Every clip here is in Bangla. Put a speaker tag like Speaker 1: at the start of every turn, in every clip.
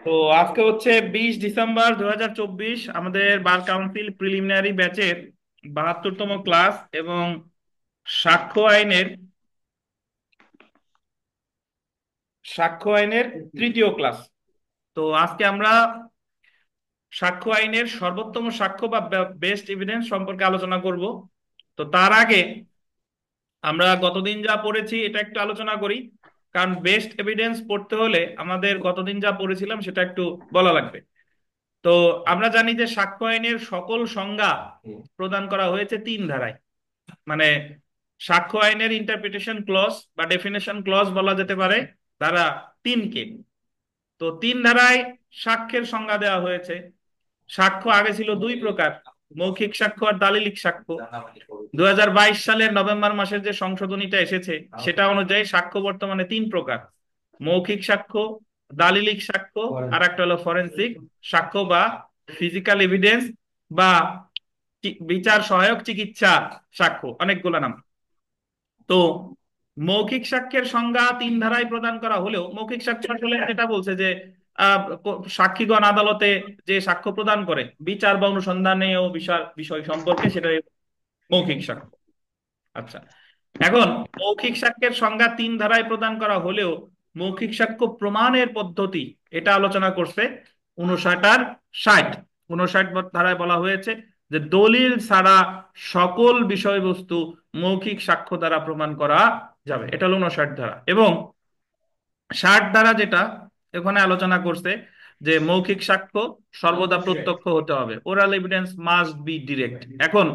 Speaker 1: তো আজকে হচ্ছে 20 ডিসেম্বর 2024, আমাদের বার কাউন্সিল প্রিলিমিনারি ব্যাচের 72তম ক্লাস এবং সাক্ষ্য আইনের সাক্ষ্য আইনের তৃতীয় ক্লাস। তো আজকে আমরা সাক্ষ্য আইনের সর্বোত্তম সাক্ষ্য বা বেস্ট এভিডেন্স সম্পর্কে আলোচনা করব। তো তার আগে আমরা গতদিন যা পড়েছি এটা একটু আলোচনা করি, কারণ বেস্ট এভিডেন্স পড়তে হলে আমাদের গতদিন যা পড়েছিলাম সেটা একটু বলা লাগবে। তো আমরা জানি যে সাক্ষ্য আইনের সকল সংজ্ঞা প্রদান করা হয়েছে তিন ধারায়। মানে সাক্ষ্য আইনের ইন্টারপ্রিটেশন ক্লজ বা ডেফিনেশন ক্লজ বলা যেতে পারে ধারা 3 কে। তো তিন ধারায় সাক্ষ্যের সংজ্ঞা দেওয়া হয়েছে। সাক্ষ্য আগে ছিল দুই প্রকার, মৌখিক সাক্ষ্য আর দালিলিক সাক্ষ্য। 2022 সালের নভেম্বর মাসের যে সংশোধনীটা এসেছে সেটা অনুযায়ী সাক্ষ্য বর্তমানে তিন প্রকার: মৌখিক সাক্ষ্য, দালিলিক সাক্ষ্য, আর একটা হলো ফরেনসিক সাক্ষ্য বা ফিজিক্যাল এভিডেন্স বা বিচার সহায়ক চিকিৎসা সাক্ষ্য, অনেকগুলো নাম। তো মৌখিক সাক্ষ্যের সংজ্ঞা তিন ধারায় প্রদান করা হলেও মৌখিক সাক্ষ্য আসলে যেটা বলছে যে সাক্ষীগণ আদালতে যে সাক্ষ্য প্রদান করে বিচার বা অনুসন্ধানেও বিষয় বিষয় সম্পর্কে, সেটা মৌখিক সাক্ষ্য। আচ্ছা, এখন মৌখিক সাক্ষ্যের সংজ্ঞা তিন ধারায় প্রদান করা হলেও মৌখিক সাক্ষ্য প্রমাণের পদ্ধতি এটা আলোচনা করছে 59 আর 60। 59 ধারায় বলা হয়েছে যে দলিল ছাড়া সকল বিষয়বস্তু মৌখিক সাক্ষ্য দ্বারা প্রমাণ করা যাবে, এটা হলো 59 ধারা। এবং 60 ধারা যেটা এখানে আলোচনা করছে যে মৌখিক সাক্ষ্য সর্বদা প্রত্যক্ষ হতে হবে, oral evidence must be direct. এখন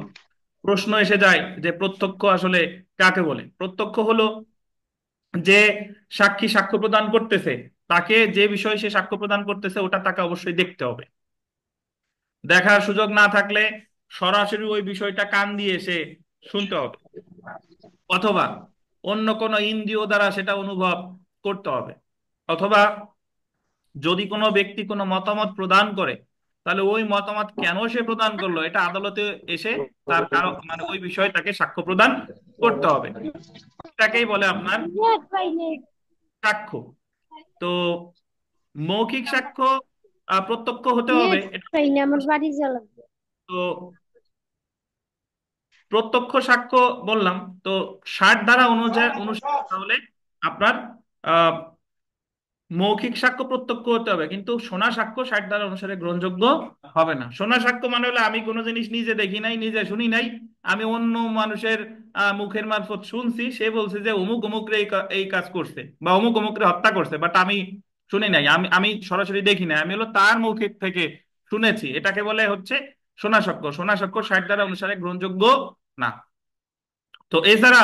Speaker 1: প্রশ্ন এসে যায় যে প্রত্যক্ষ আসলে কাকে বলে? প্রত্যক্ষ হলো যে সাক্ষী সাক্ষ্য প্রদান করতেছে, তাকে যে বিষয়ে সে সাক্ষ্য প্রদান করতেছে ওটা তাকে অবশ্যই দেখতে হবে। দেখার সুযোগ না থাকলে সরাসরি ওই বিষয়টা কান দিয়ে সে শুনতে হবে, অথবা অন্য কোনো ইন্দ্রিয় দ্বারা সেটা অনুভব করতে হবে, অথবা যদি কোনো ব্যক্তি কোনো মতামত প্রদান করে তাহলে ওই মতামত কেন সে প্রদান করলো এটা আদালতে এসে তার কারণ মানে ওই বিষয়ে তাকে সাক্ষ্য প্রদান করতে হবে। এটাকেই বলে আপনার সাক্ষ্য। তো মৌখিক সাক্ষ্য প্রত্যক্ষ হতে হবে
Speaker 2: নেট
Speaker 1: এটা।
Speaker 2: পাই না, আমার বাড়ি যাওয়া লাগবে।
Speaker 1: তো প্রত্যক্ষ সাক্ষ্য বললাম। তো 60 ধারা অনুযায়ী অনুসারে তাহলে আপনার আহ মৌখিক সাক্ষ্য প্রত্যক্ষ হতে হবে, কিন্তু শোনা সাক্ষ্য 60 ধারা অনুসারে গ্রহণযোগ্য হবে না। শোনা সাক্ষ্য মানে হলো আমি কোনো জিনিস নিজে দেখি নাই, নিজে শুনি নাই, আমি অন্য মানুষের মুখের মারফত শুনছি, সে বলছে যে অমুক অমুক রে এই কাজ করছে বা অমুক অমুক রে হত্যা করছে, বাট আমি শুনি নাই, আমি আমি সরাসরি দেখি নাই, আমি হলো তার মুখের থেকে শুনেছি, এটাকে বলে হচ্ছে শোনা সাক্ষ্য। শোনা সাক্ষ্য 60 ধারা অনুসারে গ্রহণযোগ্য না। তো এছাড়া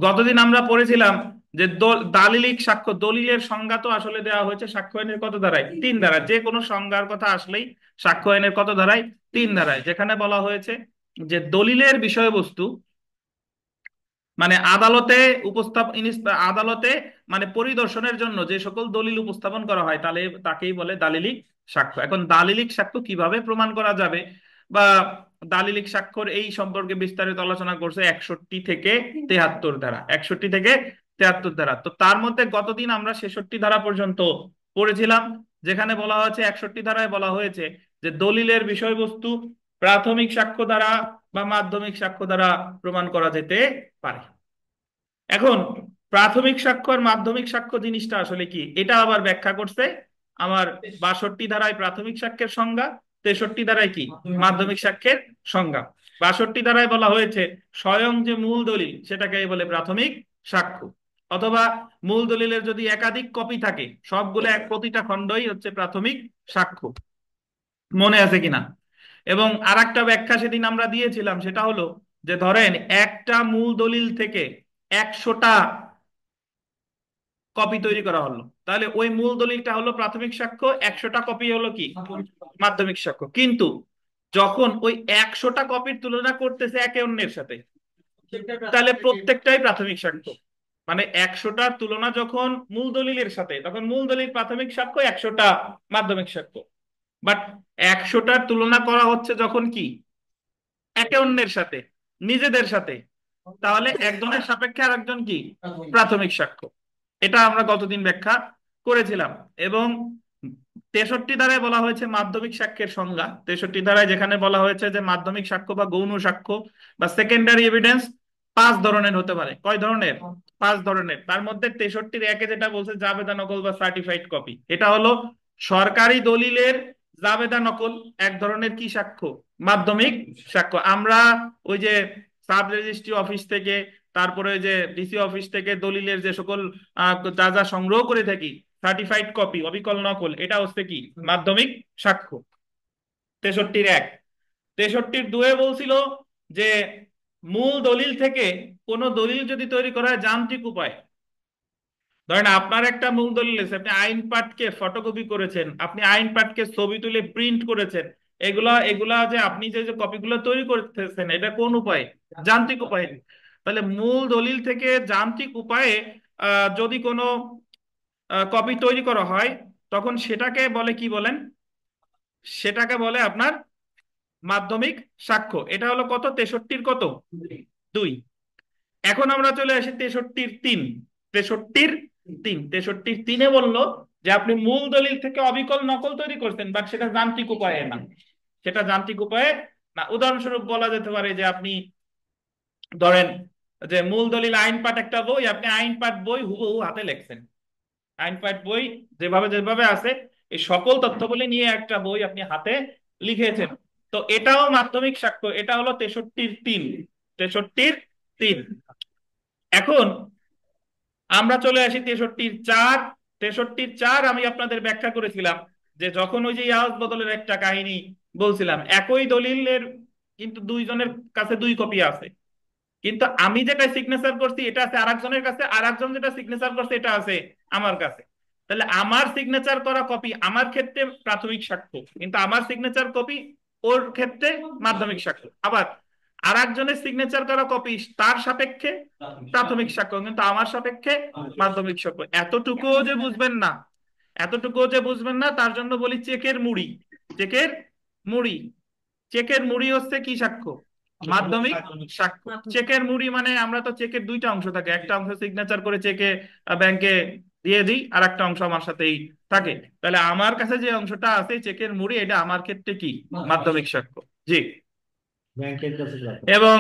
Speaker 1: গতদিন আমরা পড়েছিলাম যে দালিলিক সাক্ষ্য, দলিলের সংজ্ঞা তো আসলে দেওয়া হয়েছে সাক্ষ্য আইনের কত ধারায়? 3 ধারায়। যে কোনো সংজ্ঞার কথা আসলেই সাক্ষ্য আইনের কত ধারায়? 3 ধারায়, যেখানে বলা হয়েছে যে দলিলের বিষয়বস্তু মানে আদালতে আদালতে মানে পরিদর্শনের জন্য যে সকল দলিল উপস্থাপন করা হয় তাহলে তাকেই বলে দালিলিক সাক্ষ্য। এখন দালিলিক সাক্ষ্য কিভাবে প্রমাণ করা যাবে বা দালিলিক সাক্ষ্যর এই সম্পর্কে বিস্তারিত আলোচনা করছে 61 থেকে 73 ধারা। 61 থেকে 73 ধারা। তো তার মধ্যে গতদিন আমরা 66 ধারা পর্যন্ত পড়েছিলাম, যেখানে বলা হয়েছে 61 ধারায় বলা হয়েছে যে দলিলের বিষয়বস্তু প্রাথমিক সাক্ষ্য দ্বারা বা মাধ্যমিক সাক্ষ্য দ্বারা প্রমাণ করা যেতে পারে। এখন প্রাথমিক সাক্ষ্য আর মাধ্যমিক সাক্ষ্য জিনিসটা আসলে কি এটা আবার ব্যাখ্যা করছে আমার 62 ধারায় প্রাথমিক সাক্ষ্যের সংজ্ঞা, 63 ধারায় কি মাধ্যমিক সাক্ষ্যের সংজ্ঞা। 62 ধারায় বলা হয়েছে স্বয়ং যে মূল দলিল সেটাকে বলে প্রাথমিক সাক্ষ্য, অথবা মূল দলিলের যদি একাধিক কপি থাকে সবগুলো এক প্রতিটা খণ্ডই হচ্ছে প্রাথমিক সাক্ষ্য। মনে আছে কিনা? এবং আরেকটা ব্যাখ্যা সেদিন আমরা দিয়েছিলাম, সেটা হলো যে ধরেন একটা মূল দলিল থেকে 100টা কপি তৈরি করা হলো, তাহলে ওই মূল দলিলটা হলো প্রাথমিক সাক্ষ্য, 100টা কপি হলো কি মাধ্যমিক সাক্ষ্য। কিন্তু যখন ওই 100টা কপির তুলনা করতেছে একে অন্যের সাথে তাহলে প্রত্যেকটাই প্রাথমিক সাক্ষ্য। মানে 100টার তুলনা যখন মূল দলিলের সাথে তখন মূল দলিল প্রাথমিক সাক্ষ্য, 100টা মাধ্যমিক সাক্ষ্য। বাট 100টার তুলনা করা হচ্ছে যখন কি একে অন্যের সাথে, নিজেদের সাথে, তাহলে একজনের সাপেক্ষে আর একজন কি প্রাথমিক সাক্ষ্য। এটা আমরা গতদিন ব্যাখ্যা করেছিলাম। এবং 63 ধারায় বলা হয়েছে মাধ্যমিক সাক্ষ্যের সংজ্ঞা। 63 ধারায় যেখানে বলা হয়েছে যে মাধ্যমিক সাক্ষ্য বা গৌণ সাক্ষ্য বা সেকেন্ডারি এভিডেন্স 5 ধরনের হতে পারে। কয় ধরনের? 5 ধরনের। তার মধ্যে 63-এর একে যেটা বলছে জাবেদা নকল বা সার্টিফাইড কপি, এটা হলো সরকারি দলিলের জাবেদা নকল, এক ধরনের কি সাক্ষ্য? মাধ্যমিক সাক্ষ্য। আমরা ওই যে সাব রেজিস্ট্রি অফিস থেকে, তারপরে ওই যে ডিসি অফিস থেকে দলিলের যে সকল যা যা সংগ্রহ করে থাকি, সার্টিফাইড কপি, অবিকল নকল, এটা হচ্ছে কি? মাধ্যমিক সাক্ষ্য। 63-এর 1। 63-এর 2 বলছিল যে মূল দলিল থেকে কোন দলিল যদি তৈরি করা হয় যান্ত্রিক উপায়, ধরেন আপনার একটা মূল দলিল আছে, আপনি আইন পাঠকে ফটোকপি করেছেন, আপনি আইন পাঠকে ছবি তুলে প্রিন্ট করেছেন, এগুলা এগুলা যে আপনি যে যে কপিগুলো তৈরি করতেছেন, এটা কোন উপায়ে? যান্ত্রিক উপায়ে। তাহলে মূল দলিল থেকে যান্ত্রিক উপায়ে যদি কোনো কপি তৈরি করা হয়, তখন সেটাকে বলে কি বলেন? সেটাকে বলে আপনার মাধ্যমিক সাক্ষ্য। এটা হলো কত? 63-র কত? 2। এখন আমরা চলে আসি 63-র 3। 63-র 3, 63-র 3-এ বললো যে আপনি মূল দলিল থেকে অবিকল নকল তৈরি করছেন, বাট সেটা যান্ত্রিক উপায়ে না। সেটা যান্ত্রিক উপায়ে না। উদাহরণস্বরূপ বলা যেতে পারে যে আপনি ধরেন যে মূল দলিল আইন পাঠ একটা বই, আপনি আইন পাঠ বই হুবহু হাতে লিখছেন, আইন পাঠ বই যেভাবে যেভাবে আছে এই সকল তথ্যগুলি নিয়ে একটা বই আপনি হাতে লিখেছেন। তো এটাও মাধ্যমিক সাক্ষ্য। এটা হলো 63-র 3। 63-র 3। এখন আমরা চলে আসি 63-র 4। 63-র 4 আমি আপনাদের ব্যাখ্যা করেছিলাম যে যখন ওই যে ইয়াজ বদলের একটা কাহিনী বলছিলাম, একই দলিলের কিন্তু দুইজনের কাছে 2 কপি আছে, কিন্তু আমি যেটা সিগনেচার করছি এটা আছে আরেকজনের কাছে, আর একজন যেটা সিগনেচার করছে এটা আছে আমার কাছে। তাহলে আমার সিগনেচার করা কপি আমার ক্ষেত্রে প্রাথমিক সাক্ষ্য, কিন্তু আমার সিগনেচার কপি ওর ক্ষেত্রে মাধ্যমিক সাক্ষ্য। আবার আর একজনের সিগনেচার করা কপি তার সাপেক্ষে প্রাথমিক সাক্ষ্য, কিন্তু আমার সাপেক্ষে মাধ্যমিক সাক্ষ্য। এতটুকুও যে বুঝবেন না, এতটুকুও যে বুঝবেন না, তার জন্য বলি চেকের মুড়ি। চেকের মুড়ি, চেকের মুড়ি হচ্ছে কি সাক্ষ্য? মাধ্যমিক সাক্ষ্য। চেকের মুড়ি মানে আমরা তো চেকের 2টা অংশ থাকে, একটা অংশ সিগনেচার করে চেকে ব্যাংকে দিয়ে দিই, আর একটা অংশ আমার সাথেই থাকে। তাহলে আমার কাছে যে অংশটা আছে চেকের মুড়ি, এটা আমার ক্ষেত্রে কি? মাধ্যমিক সাক্ষ্য। জি। এবং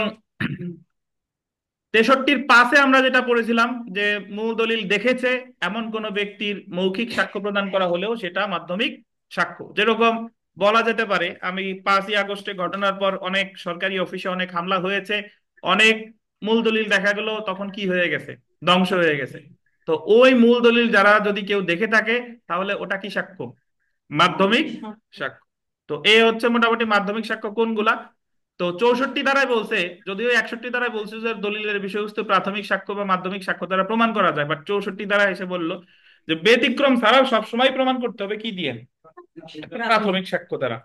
Speaker 1: 63-র 5-এ আমরা যেটা পড়েছিলাম যে মূল দলিল দেখেছে এমন কোন ব্যক্তির মৌখিক সাক্ষ্য প্রদান করা হলেও সেটা মাধ্যমিক সাক্ষ্য। যেরকম বলা যেতে পারে, আমি 5ই আগস্টে ঘটনার পর অনেক সরকারি অফিসে অনেক হামলা হয়েছে, অনেক মূল দলিল দেখা গেল তখন কি হয়ে গেছে? ধ্বংস হয়ে গেছে। তো ওই মূল দলিল যারা যদি কেউ দেখে থাকে, তাহলে ওটা কি সাক্ষ্য? মাধ্যমিক সাক্ষ্য। তো এ হচ্ছে মোটামুটি মাধ্যমিক সাক্ষ্য কোনগুলা। তো 64 ধারায় বলছে, যদিও 61 ধারায় বলছে যে দলিলের বিষয়বস্তু প্রাথমিক সাক্ষ্য বা মাধ্যমিক সাক্ষ্য দ্বারা প্রমাণ করা যায়, বাট 64 ধারায় এসে বললো যে ব্যতিক্রম ছাড়াও সবসময় প্রমাণ করতে হবে কি দিয়ে? প্রাথমিক সাক্ষ্য দ্বারা।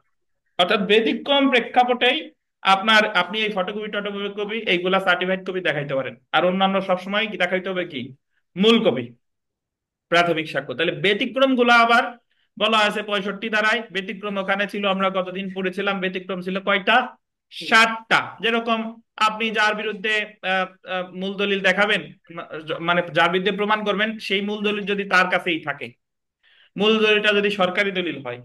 Speaker 1: অর্থাৎ ব্যতিক্রম প্রেক্ষাপটেই আপনার আপনি এই ফটোকপি টটোকপি এইগুলা সার্টিফাইড কপি দেখাইতে পারেন, আর অন্যান্য সবসময় কি দেখাইতে হবে? কি? মূল কপি, প্রাথমিক সাক্ষ্য। তাহলে ব্যতিক্রম গুলা আবার বলা আছে 65 ধারায়। ব্যতিক্রম ওখানে ছিল, আমরা কতদিন পড়েছিলাম, ব্যতিক্রম ছিল কয়টা? 7টা। যেরকম আপনি যার বিরুদ্ধে আহ, মূল দলিল দেখাবেন, মানে যার বিরুদ্ধে প্রমাণ করবেন, সেই মূল দলিল যদি তার কাছেই থাকে, মূল দলিলটা যদি সরকারি দলিল হয়,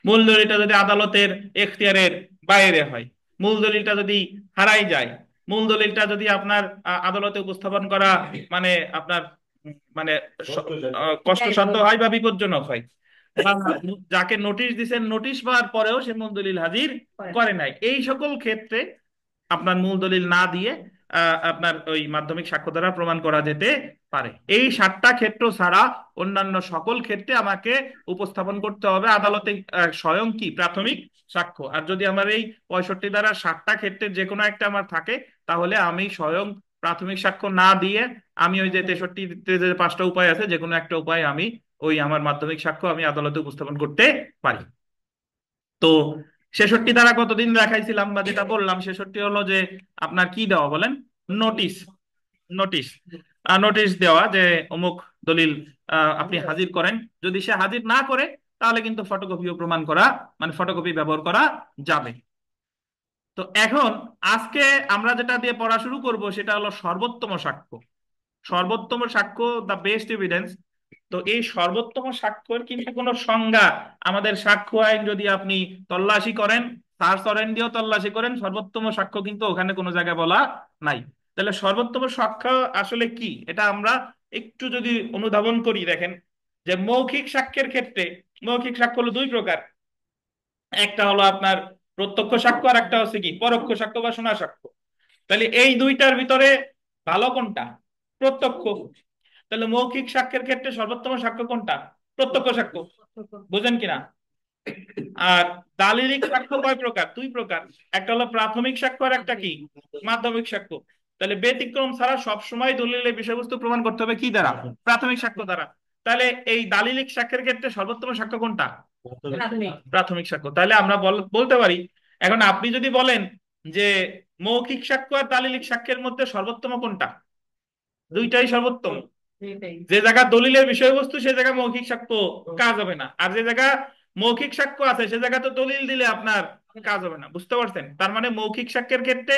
Speaker 1: মূল দলিলটা যদি আদালতের এখতিয়ারের বাইরে হয়, মূল দলিলটা যদি হারাই যায়, মূল দলিলটা যদি আপনার আদালতে উপস্থাপন করা মানে আপনার মানে কষ্টসাধ্য হয় বা বিপজ্জনক হয়, বা যাকে নোটিশ দিচ্ছেন নোটিশ পাওয়ার পরেও সে মূল দলিল হাজির করে নাই, এই সকল ক্ষেত্রে আপনার মূল দলিল না দিয়ে আপনার ওই মাধ্যমিক সাক্ষ্য দ্বারা প্রমাণ করা যেতে পারে। এই 7টা ক্ষেত্র ছাড়া অন্যান্য সকল ক্ষেত্রে আমাকে উপস্থাপন করতে হবে আদালতে স্বয়ং কি? প্রাথমিক সাক্ষ্য। আর যদি আমার এই 65 ধারা 7টা ক্ষেত্রে যে কোনো একটা আমার থাকে, তাহলে আমি স্বয়ং প্রাথমিক সাক্ষ্য না দিয়ে আমি ওই যে 63-তে যে 5টা উপায় আছে, যে কোনো একটা উপায় আমি ওই আমার মাধ্যমিক সাক্ষ্য আমি আদালতে উপস্থাপন করতে পারি। তো 66 ধারা কতদিন দেখাইছিলাম বা যেটা বললাম, 66 হলো যে আপনার কি দেওয়া বলেন? নোটিশ। নোটিশ, নোটিশ দেওয়া যে অমুক দলিল আপনি হাজির করেন। যদি সে হাজির না করে, তাহলে কিন্তু ফটোকপিও প্রমাণ করা, মানে ফটোকপি ব্যবহার করা যাবে। তো এখন আজকে আমরা যেটা দিয়ে পড়া শুরু করব সেটা হলো সর্বোত্তম সাক্ষ্য। সর্বোত্তম সাক্ষ্য, দ্য বেস্ট এভিডেন্স। তো এই সর্বোত্তম সাক্ষ্যের কিন্তু কোনো সংজ্ঞা আমাদের সাক্ষ্য আইন যদি আপনি তল্লাশি করেন, সার্চ ওয়ারেন্ট দিয়েও তল্লাশি করেন, সর্বোত্তম সাক্ষ্য কিন্তু ওখানে কোনো জায়গায় বলা নাই। তাহলে সর্বোত্তম সাক্ষ্য আসলে কি, এটা আমরা একটু যদি অনুধাবন করি, দেখেন যে মৌখিক সাক্ষ্যের ক্ষেত্রে মৌখিক সাক্ষ্য হলো দুই প্রকার। একটা হলো আপনার প্রত্যক্ষ সাক্ষ্য, আর একটা হচ্ছে কি পরোক্ষ সাক্ষ্য বা শোনা সাক্ষ্য। তাহলে এই দুইটার ভিতরে ভালো কোনটা? প্রত্যক্ষ। তাহলে মৌখিক সাক্ষ্যের ক্ষেত্রে সর্বোত্তম সাক্ষ্য কোনটা? প্রত্যক্ষ সাক্ষ্য। বুঝেন কিনা? আর দালিলিক সাক্ষ্য কয় প্রকার? দুই প্রকার। একটা হলো প্রাথমিক সাক্ষ্য, আর একটা কি মাধ্যমিক সাক্ষ্য। তাহলে ব্যতিক্রম ছাড়া সবসময় দলিলের বিষয়বস্তু প্রমাণ করতে হবে কি দ্বারা? প্রাথমিক সাক্ষ্য দ্বারা। তাহলে এই দালিলিক সাক্ষ্যের ক্ষেত্রে সর্বোত্তম সাক্ষ্য কোনটা? প্রাথমিক সাক্ষ্য। তাহলে আমরা বলতে পারি, এখন আপনি যদি বলেন যে মৌখিক সাক্ষ্য আর দালিলিক সাক্ষ্যের মধ্যে সর্বোত্তম কোনটা, দুইটাই সর্বোত্তম। যে জায়গা দলিলের বিষয়বস্তু সে জায়গা মৌখিক সাক্ষ্য কাজ হবে না, আর যে জায়গা মৌখিক সাক্ষ্য আছে সে জায়গা তো দলিল দিলে আপনার কাজ হবে না। বুঝতে পারছেন? তার মানে মৌখিক সাক্ষ্যের ক্ষেত্রে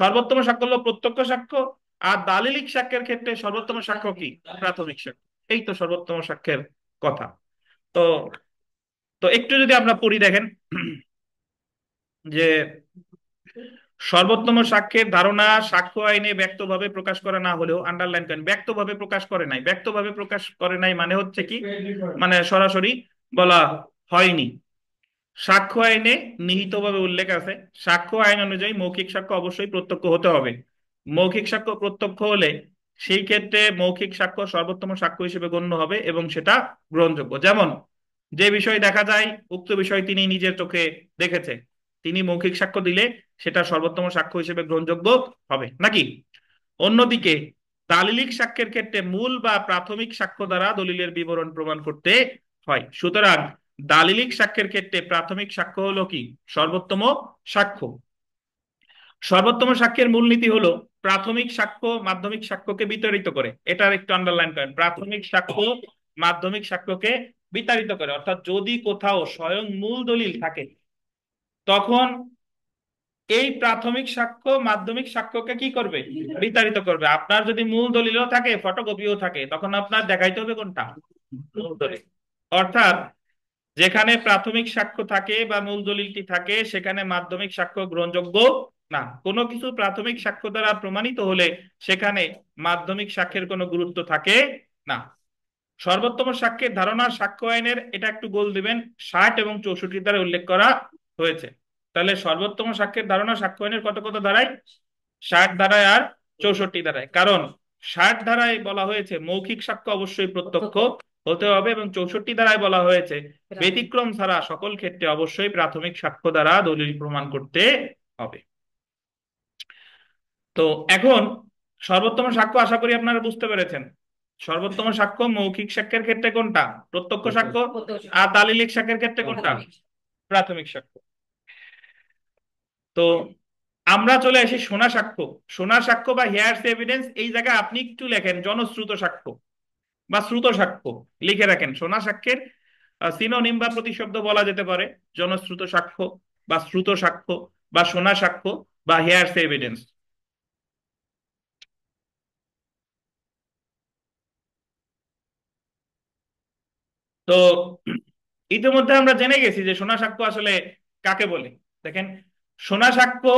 Speaker 1: সর্বোত্তম সাক্ষ্য হলো প্রত্যক্ষ সাক্ষ্য, আর দালিলিক সাক্ষ্যের ক্ষেত্রে সর্বোত্তম সাক্ষ্য কি? প্রাথমিক সাক্ষ্য। এই তো সর্বোত্তম সাক্ষ্যের কথা। তো তো একটু যদি আমরা পড়ি, দেখেন যে সর্বোত্তম সাক্ষ্যের ধারণা সাক্ষ্য আইনে ব্যক্তভাবে প্রকাশ করা না হলেও, আন্ডারলাইন করেন, ব্যক্তভাবে প্রকাশ করে নাই। ব্যক্তভাবে প্রকাশ করে নাই মানে হচ্ছে কি, মানে সরাসরি বলা হয়নি। সাক্ষ্য আইনে নিহিতভাবে উল্লেখ আছে। সাক্ষ্য আইন অনুযায়ী মৌখিক সাক্ষ্য অবশ্যই প্রত্যক্ষ হতে হবে। মৌখিক সাক্ষ্য প্রত্যক্ষ হলে সেই ক্ষেত্রে মৌখিক সাক্ষ্য সর্বোত্তম সাক্ষ্য হিসেবে গণ্য হবে এবং সেটা গ্রহণযোগ্য। যেমন যে বিষয় দেখা যায় উক্ত বিষয় তিনি নিজের চোখে দেখেছে, তিনি মৌখিক সাক্ষ্য দিলে সেটা সর্বোত্তম সাক্ষ্য হিসেবে গ্রহণযোগ্য হবে নাকি? অন্যদিকে দালিলিক সাক্ষ্যের ক্ষেত্রে মূল বা প্রাথমিক সাক্ষ্য দ্বারা দলিলের বিবরণ প্রমাণ করতে হয়। সুতরাং দালিলিক সাক্ষ্যের ক্ষেত্রে প্রাথমিক সাক্ষ্য হলো কি? সর্বোত্তম সাক্ষ্য। সর্বোত্তম সাক্ষ্যের মূলনীতি হলো প্রাথমিক সাক্ষ্য মাধ্যমিক সাক্ষ্যকে বিতাড়িত করে। এটার একটু আন্ডারলাইন করেন, প্রাথমিক সাক্ষ্য মাধ্যমিক সাক্ষ্যকে বিতাড়িত করে। অর্থাৎ যদি কোথাও স্বয়ং মূল দলিল থাকে, তখন এই প্রাথমিক সাক্ষ্য মাধ্যমিক সাক্ষ্যকে কি করবে? বিতাড়িত করবে। আপনার যদি মূল দলিলও থাকে ফটোকপিও থাকে, তখন আপনার দেখাইতে হবে কোনটা? মূল দলিল। অর্থাৎ যেখানে প্রাথমিক সাক্ষ্য থাকে বা মূল দলিলটি থাকে সেখানে মাধ্যমিক সাক্ষ্য গ্রহণযোগ্য না। কোনো কিছু প্রাথমিক সাক্ষ্য দ্বারা প্রমাণিত হলে সেখানে মাধ্যমিক সাক্ষ্যের কোনো গুরুত্ব থাকে না। সর্বোত্তম সাক্ষ্যের ধারণা সাক্ষ্য আইনের, এটা একটু গোল দিবেন, 60 এবং 64 দ্বারা উল্লেখ করা হয়েছে। তাহলে সর্বোত্তম সাক্ষ্যের ধারণা সাক্ষ্য আইনের কত কত ধারায়? 60 ধারায় আর 64 ধারায়। কারণ 60 ধারায় বলা হয়েছে মৌখিক সাক্ষ্য অবশ্যই প্রত্যক্ষ হতে হবে, এবং 64 ধারায় বলা হয়েছে ব্যতিক্রম ছাড়া সকল ক্ষেত্রে অবশ্যই প্রাথমিক সাক্ষ্য দ্বারা দলিল প্রমাণ করতে হবে। তো এখন সর্বোত্তম সাক্ষ্য আশা করি আপনারা বুঝতে পেরেছেন। সর্বোত্তম সাক্ষ্য মৌখিক সাক্ষ্যের ক্ষেত্রে কোনটা? প্রত্যক্ষ সাক্ষ্য। আর দালিলিক সাক্ষ্যের ক্ষেত্রে কোনটা? প্রাথমিক সাক্ষ্য। তো আমরা চলে আসি শোনা সাক্ষ্য। শোনা সাক্ষ্য বা হেয়ার্স এভিডেন্স, এই জায়গায় আপনি একটু লেখেন জনশ্রুত সাক্ষ্য বা শ্রুত সাক্ষ্য লিখে রাখেন। শোনা সাক্ষ্যের সিনোনিম বা প্রতিশব্দ বলা যেতে পারে জনশ্রুত সাক্ষ্য বা শ্রুত সাক্ষ্য বা শোনা সাক্ষ্য বা হেয়ার্স এভিডেন্স। তো ইতিমধ্যে আমরা জেনে গেছি যে শোনা সাক্ষ্য আসলে কাকে বলে। দেখেন, শোনা সাক্ষ্য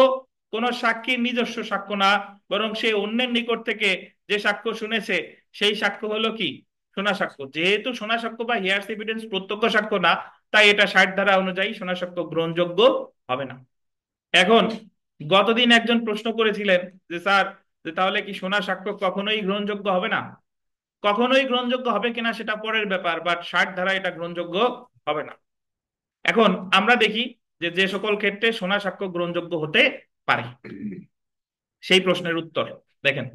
Speaker 1: কোন সাক্ষীর নিজস্ব সাক্ষ্য না, বরং সে অন্যের নিকট থেকে যে সাক্ষ্য শুনেছে সেই সাক্ষ্য হলো কি? শোনা সাক্ষ্য। যেহেতু শোনা সাক্ষ্য বা হিয়ার্স এভিডেন্স প্রত্যক্ষ সাক্ষ্য না, তাই এটা 60 ধারা অনুযায়ী শোনা সাক্ষ্য গ্রহণযোগ্য হবে না। এখন গতদিন একজন প্রশ্ন করেছিলেন যে স্যার, যে তাহলে কি শোনা সাক্ষ্য কখনোই গ্রহণযোগ্য হবে না? কখনোই গ্রহণযোগ্য হবে কিনা সেটা পরের ব্যাপার, বাট 60 ধারা এটা গ্রহণযোগ্য হবে না। এখন আমরা দেখি যে যে সকল ক্ষেত্রে শোনা সাক্ষ্য গ্রহণযোগ্য হতে পারে সেই প্রশ্নের উত্তর। দেখেন,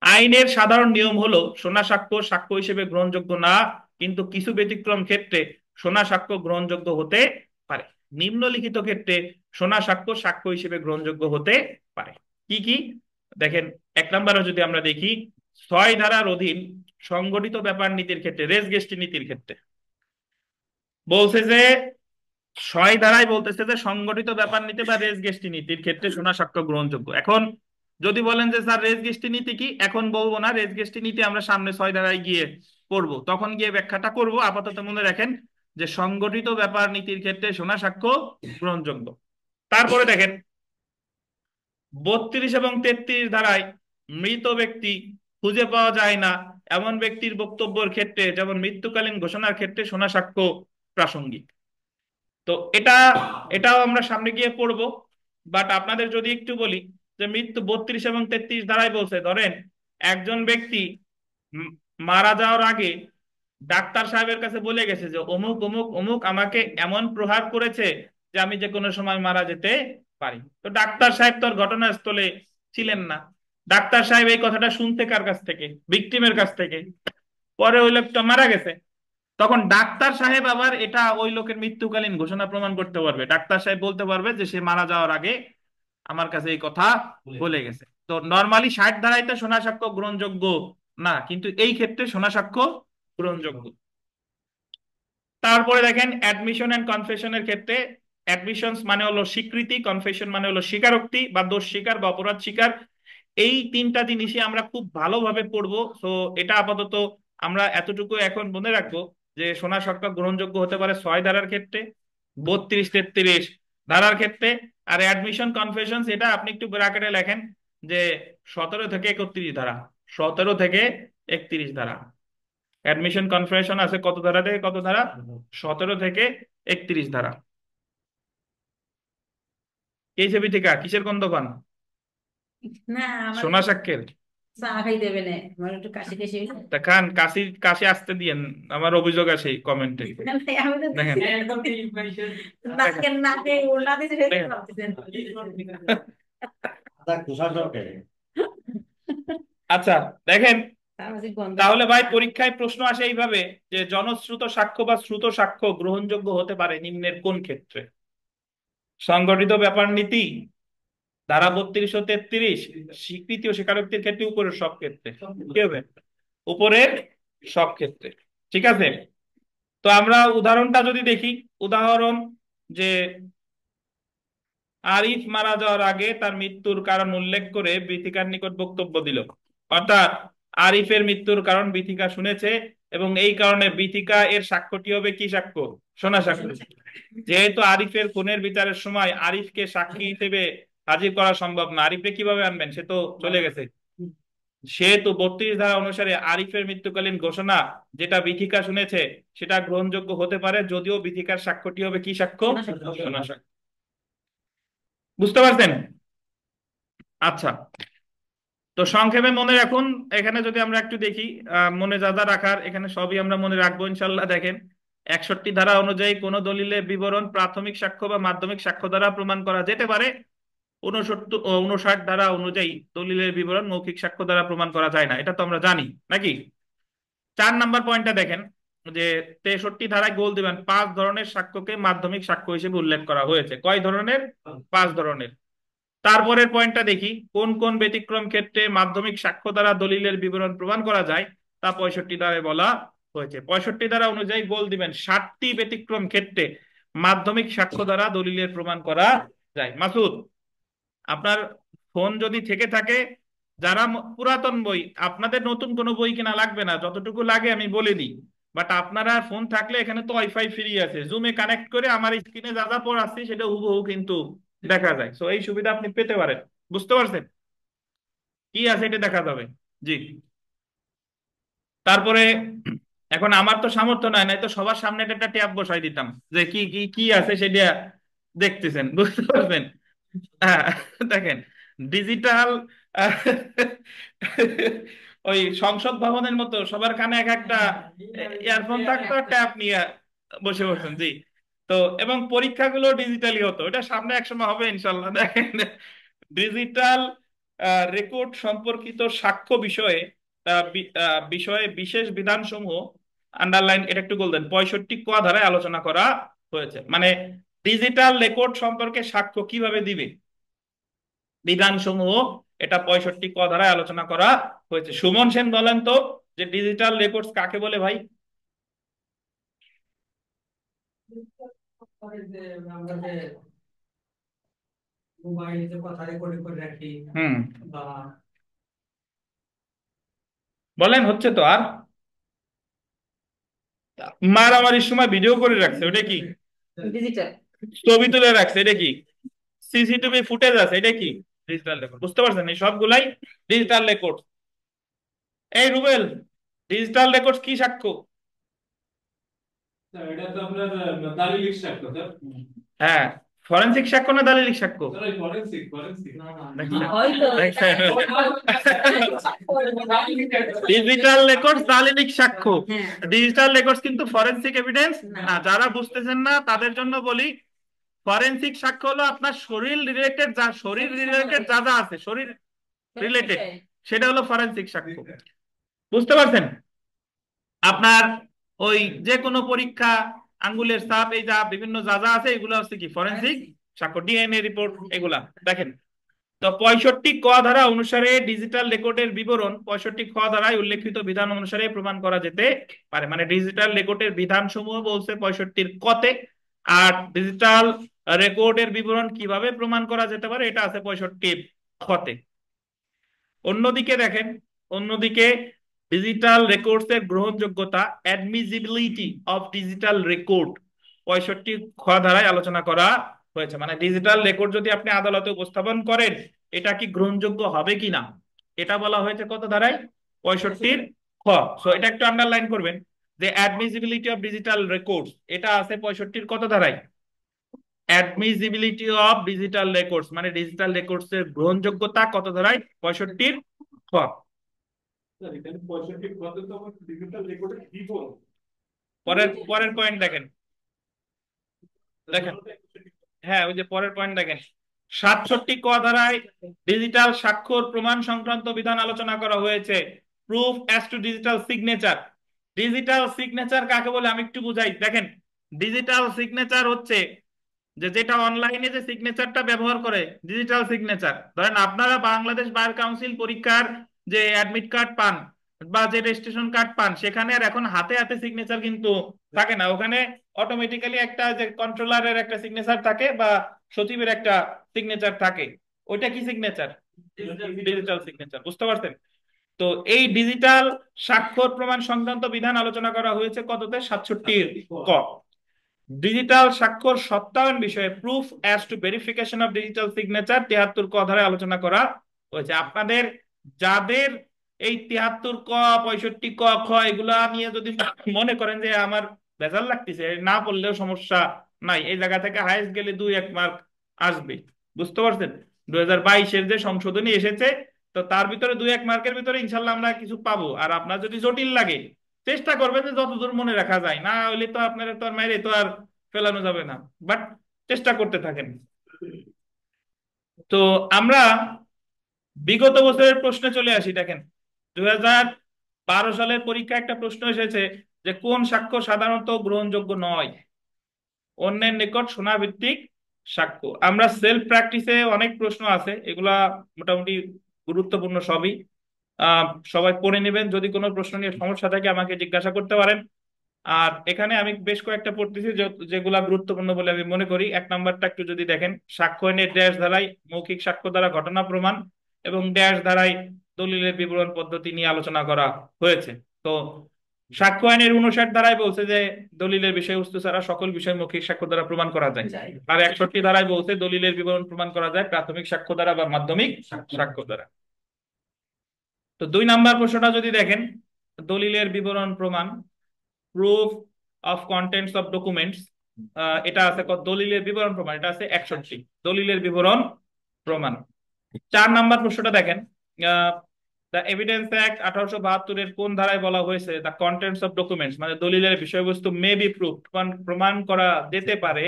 Speaker 1: আইনের সাধারণ নিয়ম হলো শোনা সাক্ষ্য সাক্ষ্য হিসেবে গ্রহণযোগ্য না, কিন্তু কিছু ব্যতিক্রম ক্ষেত্রে শোনা সাক্ষ্য গ্রহণযোগ্য হতে পারে। নিম্নলিখিত ক্ষেত্রে শোনা সাক্ষ্য সাক্ষ্য হিসেবে গ্রহণযোগ্য হতে পারে কি কি? দেখেন, 1 নম্বরে যদি আমরা দেখি, 6 ধারার অধীন সংগঠিত ব্যাপার নীতির ক্ষেত্রে, রেস গেস্টি নীতির ক্ষেত্রে বলছে যে, 6 ধারায় বলতেছে যে সংগঠিত ব্যাপার নীতি বা রেস গেস্টি নীতির ক্ষেত্রে শোনা সাক্ষ্য গ্রহণযোগ্য। এখন যদি বলেন যে স্যার রেজ গেস্টি নীতি কি, এখন বলবো না, রেজ গেস্টি নীতি আমরা সামনে 6 ধারায় গিয়ে পড়বো, তখন গিয়ে ব্যাখ্যাটা করব। আপাতত মনে রাখেন যে সংগঠিত ব্যাপার নীতির ক্ষেত্রে শোনা সাক্ষ্য গ্রহণযোগ্য। তারপরে দেখেন 32 এবং 33 ধারায় মৃত ব্যক্তি খুঁজে পাওয়া যায় না এমন ব্যক্তির বক্তব্যের ক্ষেত্রে, যেমন মৃত্যুকালীন ঘোষণার ক্ষেত্রে শোনা সাক্ষ্য প্রাসঙ্গিক। তো এটাও আমরা সামনে গিয়ে পড়বো। বাট আপনাদের যদি একটু বলি যে মৃত্যু 32 এবং 33 ধারায় বলছে, ধরেন একজন ব্যক্তি উম মারা যাওয়ার আগে ডাক্তার সাহেবের কাছে বলে গেছে যে অমুক অমুক অমুক আমাকে এমন প্রহার করেছে যে আমি যে কোনো সময় মারা যেতে পারি। তো ডাক্তার সাহেব তো আর ঘটনাস্থলে ছিলেন না। ডাক্তার সাহেব এই কথাটা শুনতে কার কাছ থেকে? ভিকটিমের কাছ থেকে। পরে ওই লোকটা মারা গেছে, তখন ডাক্তার সাহেব আবার এটা ওই লোকের মৃত্যুকালীন ঘোষণা প্রমাণ করতে পারবে। ডাক্তার সাহেব বলতে পারবে যে সে মারা যাওয়ার আগে আমার কাছে এই কথা বলে গেছে। তো নর্মালি 60 ধারাইতে শোনা সাক্ষ্য গ্রহণযোগ্য না, কিন্তু এই ক্ষেত্রে শোনা সাক্ষ্য গ্রহণযোগ্য। তারপরে দেখেন অ্যাডমিশন এন্ড কনফেশনের ক্ষেত্রে, অ্যাডমিশনস মানে হলো স্বীকৃতি, কনফেশন মানে হলো স্বীকারোক্তি বা দোষ স্বীকার বা অপরাধ স্বীকার। এই তিনটা জিনিসই আমরা খুব ভালোভাবে পড়বো। তো এটা আপাতত আমরা এতটুকু এখন মনে রাখবো যে সোনা সরকার গ্রহণযোগ্য হতে পারে 6 ধারার ক্ষেত্রে, 32 33 ধারার ক্ষেত্রে। আর অ্যাডমিশন কনফেশন এটা আপনি একটু ব্র্যাকেটে লেখেন যে 17 থেকে 31 ধারা, 17 থেকে 31 ধারা। অ্যাডমিশন কনফেশন আছে কত ধারা থেকে কত ধারা? 17 থেকে 31 ধারা। এই ছবি থেকে কিসের গন্ধ পান?
Speaker 2: না আমার
Speaker 1: সোনা সাক্ষ্যের?
Speaker 2: চা খাই দেবে না, আমার একটু কাশি কাশি হইলো।
Speaker 1: তা খান, কাশি কাশি আসতে দিয়েন, আমার অভিযোগ আছে কমেন্টে।
Speaker 2: আমি তো
Speaker 1: দেখেন, দেখেন,
Speaker 2: নাকের নাকে ওড়না দিতে সেটা
Speaker 1: দেখেন।
Speaker 2: ভাবতেছেন।
Speaker 1: আচ্ছা, দেখেন,
Speaker 2: তার মাঝে গন্ধ
Speaker 1: তাহলে
Speaker 2: পাচ্ছি।
Speaker 1: ভাই পরীক্ষায় প্রশ্ন আসে এইভাবে যে জনশ্রুত সাক্ষ্য বা শ্রুত সাক্ষ্য গ্রহণযোগ্য হতে পারে নিম্নের কোন ক্ষেত্রে? সংগঠিত ব্যাপার নীতি, ধারা 32 ও 33, স্বীকৃতি ও স্বীকারোক্তির ক্ষেত্রে, উপরের সব ক্ষেত্রে। কি হবে? উপরের সব ক্ষেত্রে। ঠিক আছে। তো আমরা উদাহরণটা যদি দেখি, উদাহরণ যে আরিফ মারা যাওয়ার আগে তার মৃত্যুর কারণ উল্লেখ করে বীথিকার নিকট বক্তব্য দিল। অর্থাৎ আরিফের মৃত্যুর কারণ বীথিকা শুনেছে, এবং এই কারণে বীথিকা এর সাক্ষ্যটি হবে কি সাক্ষ্য? শোনা সাক্ষ্য। যেহেতু আরিফের খুনের বিচারের সময় আরিফকে সাক্ষী হিসেবে হাজির করা সম্ভব না, আরিফকে কিভাবে আনবেন? সে তো চলে গেছে। সেহেতু 32 ধারা অনুসারে আরিফের মৃত্যুকালীন ঘোষণা যেটা বীথিকা শুনেছে সেটা গ্রহণযোগ্য হতে পারে, যদিও বীথিকার সাক্ষ্যটি হবে কি সাক্ষ্য? শোনা সাক্ষ্য। বুঝতে পারছেন? আচ্ছা, তো সংক্ষেপে মনে রাখুন, এখানে যদি আমরা একটু দেখি, মনে যা যা রাখার এখানে সবই আমরা মনে রাখবো ইনশাল্লাহ। দেখেন 61 ধারা অনুযায়ী কোন দলিলের বিবরণ প্রাথমিক সাক্ষ্য বা মাধ্যমিক সাক্ষ্য দ্বারা প্রমাণ করা যেতে পারে। 59 ধারা অনুযায়ী দলিলের বিবরণ মৌখিক সাক্ষ্য দ্বারা প্রমাণ করা যায় না, এটা তো আমরা জানি নাকি? 4 নাম্বার পয়েন্টটা দেখেন যে 63 ধারায় গোল দিবেন 5 ধরনের সাক্ষ্যকে মাধ্যমিক সাক্ষ্য হিসেবে উল্লেখ করা হয়েছে। কয় ধরনের? 5 ধরনের। তারপরের পয়েন্টটা দেখি, কোন কোন ব্যতিক্রম ক্ষেত্রে মাধ্যমিক সাক্ষ্য দ্বারা দলিলের বিবরণ প্রমাণ করা যায় তা 65 ধারায় বলা হয়েছে। 65 ধারা অনুযায়ী গোল দিবেন 7টি ব্যতিক্রম ক্ষেত্রে মাধ্যমিক সাক্ষ্য দ্বারা দলিলের প্রমাণ করা যায়। মাসুদ, আপনার ফোন যদি থেকে থাকে, যারা পুরাতন বই, আপনাদের নতুন কোনো বই কিনা লাগবে না, যতটুকু লাগে আমি বলে দিই। বাট আপনারা ফোন থাকলে এখানে তো ওয়াইফাই ফ্রি আছে, জুমে কানেক্ট করে আমার স্ক্রিনে যা যা পড়াচ্ছি সেটা হুবহু কিন্তু দেখা যায়। সো এই সুবিধা আপনি পেতে পারেন। বুঝতে পারছেন? কি আছে এটা দেখা যাবে। জি। তারপরে এখন আমার তো সামর্থ্য নাই, নাই তো সবার সামনে একটা ট্যাব বসাই দিতাম যে কি কি কি আছে সেটা দেখতেছেন। বুঝতে পারছেন? হ্যাঁ, দেখেন ডিজিটাল ওই সংসদ ভবনের মতো সবার কানে এক একটা ইয়ারফোন থাকতো, ট্যাব নিয়ে বসে বসেন। জি। তো এবং পরীক্ষাগুলো ডিজিটালি হতো, এটা সামনে একসময় হবে ইনশাল্লাহ। দেখেন ডিজিটাল রেকর্ড সম্পর্কিত সাক্ষ্য বিষয়ে বিষয়ে বিশেষ বিধানসমূহ আন্ডারলাইন, এটা একটু বলতেন, 65 ক ধারায় আলোচনা করা হয়েছে। মানে ডিজিটাল রেকর্ড সম্পর্কে সাক্ষ্য কিভাবে দিবে বিধানসমূহ, এটা 65 ক ধারায় আলোচনা করা হয়েছে। সুমন সেন বলেন তো যে ডিজিটাল রেকর্ডস কাকে বলে ভাই?
Speaker 3: মোবাইলে কথা রেকর্ড করে রাখি
Speaker 1: হুম,
Speaker 3: বা
Speaker 1: বলেন হচ্ছে তো আর মারামারির সময় ভিডিও করে রাখছে ওটা কি?
Speaker 2: ডিজিটাল।
Speaker 1: ছবি তুলে রাখছে এটা কি? সিসিটিভি ফুটেজ আছে এটা কি? Digital record. বুঝতে পারছেন? এই সবগুলাই ডিজিটাল রেকর্ড। এই রুবেল, ডিজিটাল রেকর্ড কি সাক্ষ্য?
Speaker 3: স্যার, এটা তো আপনার দালিলিক সাক্ষ্য স্যার।
Speaker 1: হ্যাঁ, ফরেনসিক সাক্ষ্য না দালিলিক সাক্ষ্য?
Speaker 3: স্যার ওই ফরেনসিক ফরেনসিক
Speaker 1: দেখছেন?
Speaker 2: হয়তো
Speaker 1: দেখছেন? ডিজিটাল রেকর্ডস দালিলিক সাক্ষ্য,
Speaker 2: হ্যাঁ।
Speaker 1: ডিজিটাল রেকর্ডস কিন্তু ফরেনসিক এভিডেন্স
Speaker 2: না।
Speaker 1: না। যারা বুঝতেছেন না তাদের জন্য বলি, ফরেনসিক সাক্ষ্য হলো আপনার শরীর রিলেটেড যা যা আছে, শরীর রিলেটেড, সেটা হলো ফরেনসিক সাক্ষ্য। বুঝতে পারছেন? আপনার ওই যে কোনো পরীক্ষা, আঙ্গুলের ছাপ, এই যা বিভিন্ন যা যা আছে, এগুলো হচ্ছে কি ফরেনসিক সাক্ষ্য, ডিএনএ রিপোর্ট এগুলা। দেখেন, তো 65 ক ধারা অনুসারে ডিজিটাল রেকর্ডের বিবরণ 65 খ ধারায় উল্লেখিত বিধান অনুসারে প্রমাণ করা যেতে পারে। মানে ডিজিটাল রেকর্ডের বিধান সমূহ বলছে 65 কতে, আর ডিজিটাল রেকর্ডের বিবরণ কিভাবে প্রমাণ করা যেতে পারে এটা আছে 65 খতে। অন্যদিকে দেখেন, অন্যদিকে ডিজিটাল রেকর্ডস এর গ্রহণযোগ্যতা, অ্যাডমিজিবিলিটি অফ ডিজিটাল রেকর্ড 65 খ ধারায় আলোচনা করা হয়েছে। মানে ডিজিটাল রেকর্ড যদি আপনি আদালতে উপস্থাপন করেন, এটা কি গ্রহণযোগ্য হবে কিনা, এটা বলা হয়েছে কত ধারায়? 65 খ। সো এটা একটু আন্ডারলাইন করবেন যে অ্যাডমিজিবিলিটি অফ ডিজিটাল রেকর্ডস এটা আছে 65 কত ধারায়? অ্যাডমিজিবিলিটি অফ ডিজিটাল রেকর্ডস মানে ডিজিটাল রেকর্ডস এর গ্রহণযোগ্যতা কত ধারায়? 65 খ।
Speaker 3: স্যার এখানে 65 কত তো আমার ডিজিটাল রেকর্ডে বিবরণ
Speaker 1: পরের পরের পয়েন্ট দেখেন, দেখেন, হ্যাঁ ওই যে পরের পয়েন্ট দেখেন, 67 ক ধারায় ডিজিটাল স্বাক্ষর প্রমাণ সংক্রান্ত বিধান আলোচনা করা হয়েছে। Proof as to digital signature. Digital signature কাকে বলে আমি একটু বুঝাই। দেখেন, ডিজিটাল সিগনেচার হচ্ছে যে যেটা অনলাইনে যে সিগনেচারটা ব্যবহার করে, ডিজিটাল সিগনেচার। ধরেন আপনারা বাংলাদেশ বার কাউন্সিল পরীক্ষার যে অ্যাডমিট কার্ড পান বা যে রেজিস্ট্রেশন কার্ড পান, সেখানে আর এখন হাতে হাতে সিগনেচার কিন্তু থাকে না। ওখানে অটোমেটিক্যালি একটা যে কন্ট্রোলারের একটা সিগনেচার থাকে বা সচিবের একটা সিগনেচার থাকে। ওইটা কি সিগনেচার? Digital signature. বুঝতে পারছেন? তো এই ডিজিটাল স্বাক্ষর প্রমাণ সংক্রান্ত বিধান আলোচনা করা হয়েছে কততে? 67 ক। ডিজিটাল স্বাক্ষর সত্যায়ন বিষয়ে, proof as to verification of digital signature 73 ক ধারায় আলোচনা করা হয়েছে। আপনাদের যাদের এই 73 ক, 65 ক, খ এগুলা নিয়ে যদি মনে করেন যে আমার ভেজাল লাগতেছে, না পড়লেও সমস্যা নাই, এই জায়গা থেকে হাইয়েস্ট গেলে 2-1 মার্ক আসবে। বুঝতে পারছেন? 2022-এর যে সংশোধনী এসেছে, তো তার ভিতরে 2-1 মার্কের ভিতরে ইনশাল্লাহ আমরা কিছু পাবো। আর আপনার যদি জটিল লাগে, চেষ্টা করবেন যে যতদূর মনে রাখা যায়, না হলে তো আপনার তো আর মাইরে তো আর ফেলানো যাবে না, বাট চেষ্টা করতে থাকেন। তো আমরা বিগত বছরের প্রশ্নে চলে আসি। দেখেন, 2012 সালের পরীক্ষা একটা প্রশ্ন এসেছে যে কোন সাক্ষ্য সাধারণত গ্রহণযোগ্য নয়? অন্যের নিকট শোনা ভিত্তিক সাক্ষ্য। আমরা সেলফ প্র্যাকটিসে অনেক প্রশ্ন আছে, এগুলা মোটামুটি গুরুত্বপূর্ণ সবই। সবাই পড়ে নেবেন, যদি কোনো প্রশ্ন নিয়ে সমস্যা থাকে আমাকে জিজ্ঞাসা করতে পারেন। আর এখানে আমি বেশ কয়েকটা পড়তেছি যেগুলা গুরুত্বপূর্ণ বলে আমি মনে করি। 1 নম্বরটা একটু যদি দেখেন, সাক্ষ্য আইনের ড্যাশ ধারায় মৌখিক সাক্ষ্য দ্বারা ঘটনা প্রমাণ এবং ড্যাশ ধারায় দলিলের বিবরণ পদ্ধতি নিয়ে আলোচনা করা হয়েছে। তো সাক্ষ্য আইনের 59 ধারায় বলছে যে দলিলের বিষয়বস্তু ছাড়া সকল বিষয় মৌখিক সাক্ষ্য দ্বারা প্রমাণ করা যায়। আর 61 ধারায় বলছে দলিলের বিবরণ প্রমাণ করা যায় প্রাথমিক সাক্ষ্য দ্বারা বা মাধ্যমিক সাক্ষ্য দ্বারা। তো 2 নম্বর প্রশ্নটা যদি দেখেন, দলিলের বিবরণ প্রমাণ, proof of contents of documents, এটা আছে দলিলের বিবরণ প্রমাণ, এটা আছে 61 দলিলের বিবরণ প্রমাণ। 4 নম্বর প্রশ্নটা দেখেন, দ্য এভিডেন্স অ্যাক্ট 1872-এর কোন ধারায় বলা হয়েছে দ্য কন্টেন্টস অফ ডকুমেন্টস মানে দলিলের বিষয়বস্তু মে বি প্রুফ প্রমাণ করা যেতে পারে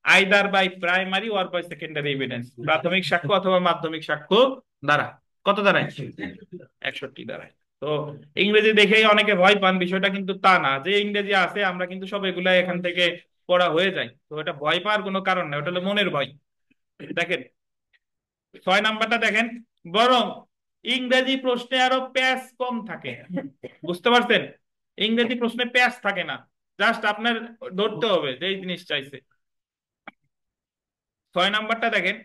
Speaker 1: either by primary or by secondary evidence, প্রাথমিক সাক্ষ্য অথবা মাধ্যমিক সাক্ষ্য দ্বারা। কত দ্বারায়? 61 দ্বারায়। তো ইংরেজি দেখেই অনেকে ভয় পান, বিষয়টা কিন্তু তা না। যে ইংরেজি আছে আমরা কিন্তু সব এগুলা এখান থেকে পড়া হয়ে যায়, তো এটা ভয় পাওয়ার কোনো কারণ নেই, ওটা হলো মনের ভয়। দেখেন 6 নম্বরটা দেখেন, বরং ইংরেজি প্রশ্নে আরো প্যাচ কম থাকে। বুঝতে পারছেন? ইংরেজি প্রশ্নে প্যাচ থাকে না, জাস্ট আপনার ধরতে হবে যে এই জিনিস চাইছে। 6 নম্বরটা দেখেন,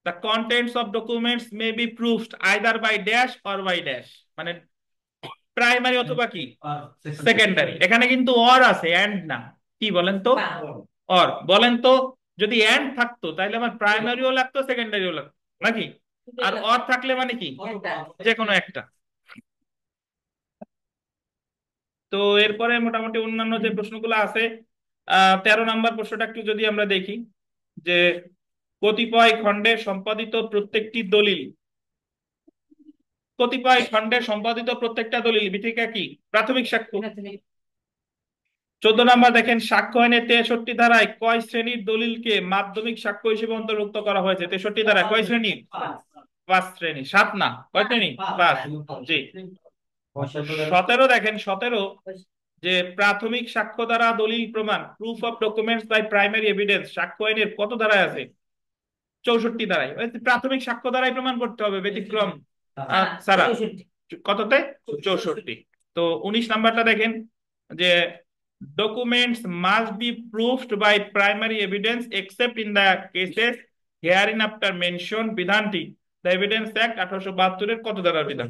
Speaker 1: the contents of documents may be proved either by dash or by dash, মানে প্রাইমারি অথবা কি সেকেন্ডারি। এখানে কিন্তু অর আছে, এন্ড না। কি বলেন তো?
Speaker 2: বা
Speaker 1: অর বলেন তো। যদি এন্ড থাকতো তাহলে আমার প্রাইমারিও লাগতো, সেকেন্ডারিও লাগতো নাকি? আর অর থাকলে মানে কি
Speaker 2: একটা
Speaker 1: যে কোনো একটা। তো এরপরে মোটামুটি অন্যান্য যে প্রশ্নগুলো আছে, 13 নম্বর প্রশ্নটা একটু যদি আমরা দেখি, যে কতিপয় খণ্ডে সম্পাদিত প্রত্যেকটি দলিল, কতিপয় খণ্ডে সম্পাদিত প্রত্যেকটা দলিল বিথিকা কি? প্রাথমিক সাক্ষ্য।
Speaker 2: তুমি
Speaker 1: 14 নম্বর দেখেন, সাক্ষ্য আইনের 63 ধারায় কয় শ্রেণীর দলিলকে মাধ্যমিক সাক্ষ্য হিসেবে অন্তর্ভুক্ত করা হয়েছে? 63 ধারায় কয় শ্রেণী? 5 শ্রেণী। 7 না, কয় শ্রেণী? 5। জি। 17 দেখেন, 17 যে প্রাথমিক সাক্ষ্য দ্বারা দলিল প্রমাণ, proof of documents by primary evidence, সাক্ষ্য আইনের কত ধারায় আছে? 64 ধারায়। প্রাথমিক সাক্ষ্য দ্বারাই প্রমাণ করতে হবে, ব্যতিক্রম ছাড়া।
Speaker 2: 64
Speaker 1: কততে? 64। তো 19 নাম্বারটা দেখেন, যে documents must be proved by primary evidence except in the cases hereinafter mention, বিধানটি দ্য এভিডেন্স অ্যাক্ট 1872 এর কত ধারার বিধান?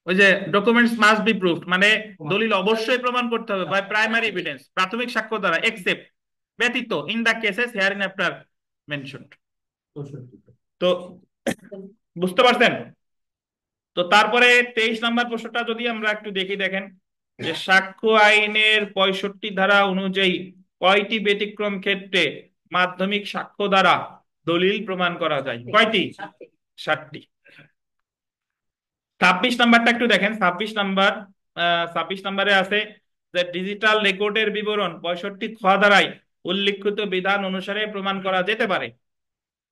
Speaker 1: ওই যে ডকুমেন্টস মাস্ট বি প্রুভড মানে দলিল অবশ্যই প্রমাণ করতে হবে বাই প্রাইমারি এভিডেন্স, প্রাথমিক সাক্ষ্য দ্বারা, এক্সেপ্ট ব্যতীত, in the cases hereinafter mention. তো বুঝতে পারছেন? তো তারপরে 23 নম্বর প্রশ্নটা যদি আমরা একটু দেখি, দেখেন যে সাক্ষ্য আইনের 65 ধারা অনুযায়ী কয়টি ব্যতিক্রম ক্ষেত্রে মাধ্যমিক সাক্ষ্য দ্বারা দলিল প্রমাণ করা যায়? কয়টি? 7টি। 26 নাম্বারটা একটু দেখেন। 26 নম্বরে আছে যে ডিজিটাল রেকর্ডের বিবরণ 65 খ ধারায় উল্লিখিত বিধান অনুসারে প্রমাণ করা যেতে পারে।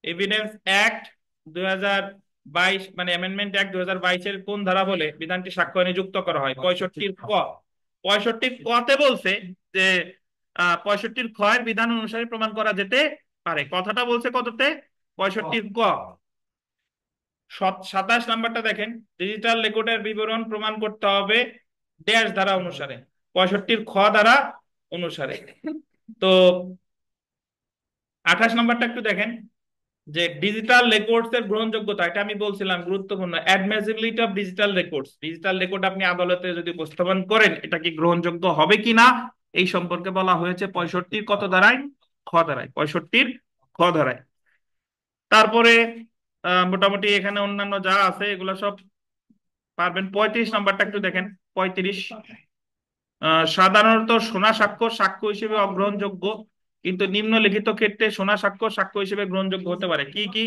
Speaker 1: এভিডেন্স অ্যাক্ট 2022 মানে অ্যামেন্ডমেন্ট অ্যাক্ট 2022 এর কোন ধারা বলে বিধানটি সাক্ষ্য আইনে যুক্ত করা হয়? 65 ক। 65 কতে বলছে যে 65 খ এর বিধান অনুসারে প্রমাণ করা যেতে পারে, কথাটা বলছে কততে? 65 ক। 27 নাম্বারটা দেখেন, ডিজিটাল রেকর্ডের বিবরণ প্রমাণ করতে হবে ড্যাশ ধারা অনুসারে, 65 খ ধারা অনুসারে। তো 28 নাম্বারটা একটু দেখেন, যে ডিজিটাল রেকর্ডস এর গ্রহণযোগ্যতা, এটা আমি বলছিলাম গুরুত্বপূর্ণ, admissibility of digital records. Digital record আপনি আদালতে যদি উপস্থাপন করেন, এটা কি গ্রহণযোগ্য হবে কিনা এই সম্পর্কে বলা হয়েছে 65 কত ধারায়? খ ধারায়। 65 খ ধারায়। তারপরে মোটামুটি এখানে অন্যান্য যা আছে এগুলো সব পারবেন। 35 নাম্বারটা একটু দেখেন। 35 সাধারণত সোনা সাক্ষ্য সাক্ষ্য হিসেবে অগ্রহণযোগ্য, কিন্তু নিম্নলিখিত ক্ষেত্রে সোনা সাক্ষ্য সাক্ষ্য হিসেবে গ্রহণযোগ্য হতে পারে। কি কি?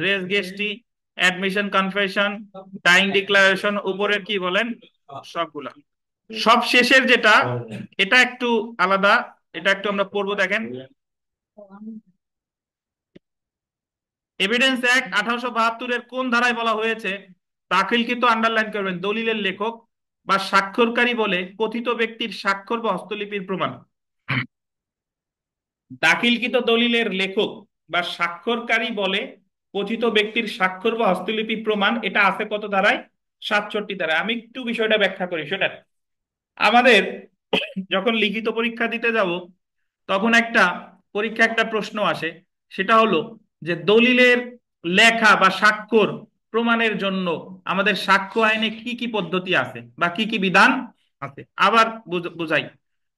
Speaker 1: Res gestae, admission confession, dying declaration, উপরের কি বলেন সবগুলা। সব শেষের যেটা, এটা একটু আলাদা, এটা একটু আমরা পড়বো। দেখেন, এভিডেন্স অ্যাক্ট 1872 এর কোন ধারায় বলা হয়েছে দাখিলকৃত, আন্ডারলাইন করবেন, দলিলের লেখক বা স্বাক্ষরকারী বলে কথিত ব্যক্তির স্বাক্ষর বা হস্তলিপির প্রমাণ? দাখিলকৃত দলিলের লেখক বা স্বাক্ষরকারী বলে কথিত ব্যক্তির স্বাক্ষর বা হস্তলিপি প্রমাণ, এটা আছে কত ধারায়? 67 ধারায়। আমি একটু বিষয়টা ব্যাখ্যা করি। সেটা আমাদের যখন লিখিত পরীক্ষা দিতে যাব, তখন একটা প্রশ্ন আসে, সেটা হলো যে দলিলের লেখা বা স্বাক্ষর প্রমাণের জন্য আমাদের সাক্ষ্য আইনে কি কি পদ্ধতি আছে বা কি কি বিধান আছে। আবার বুঝাই,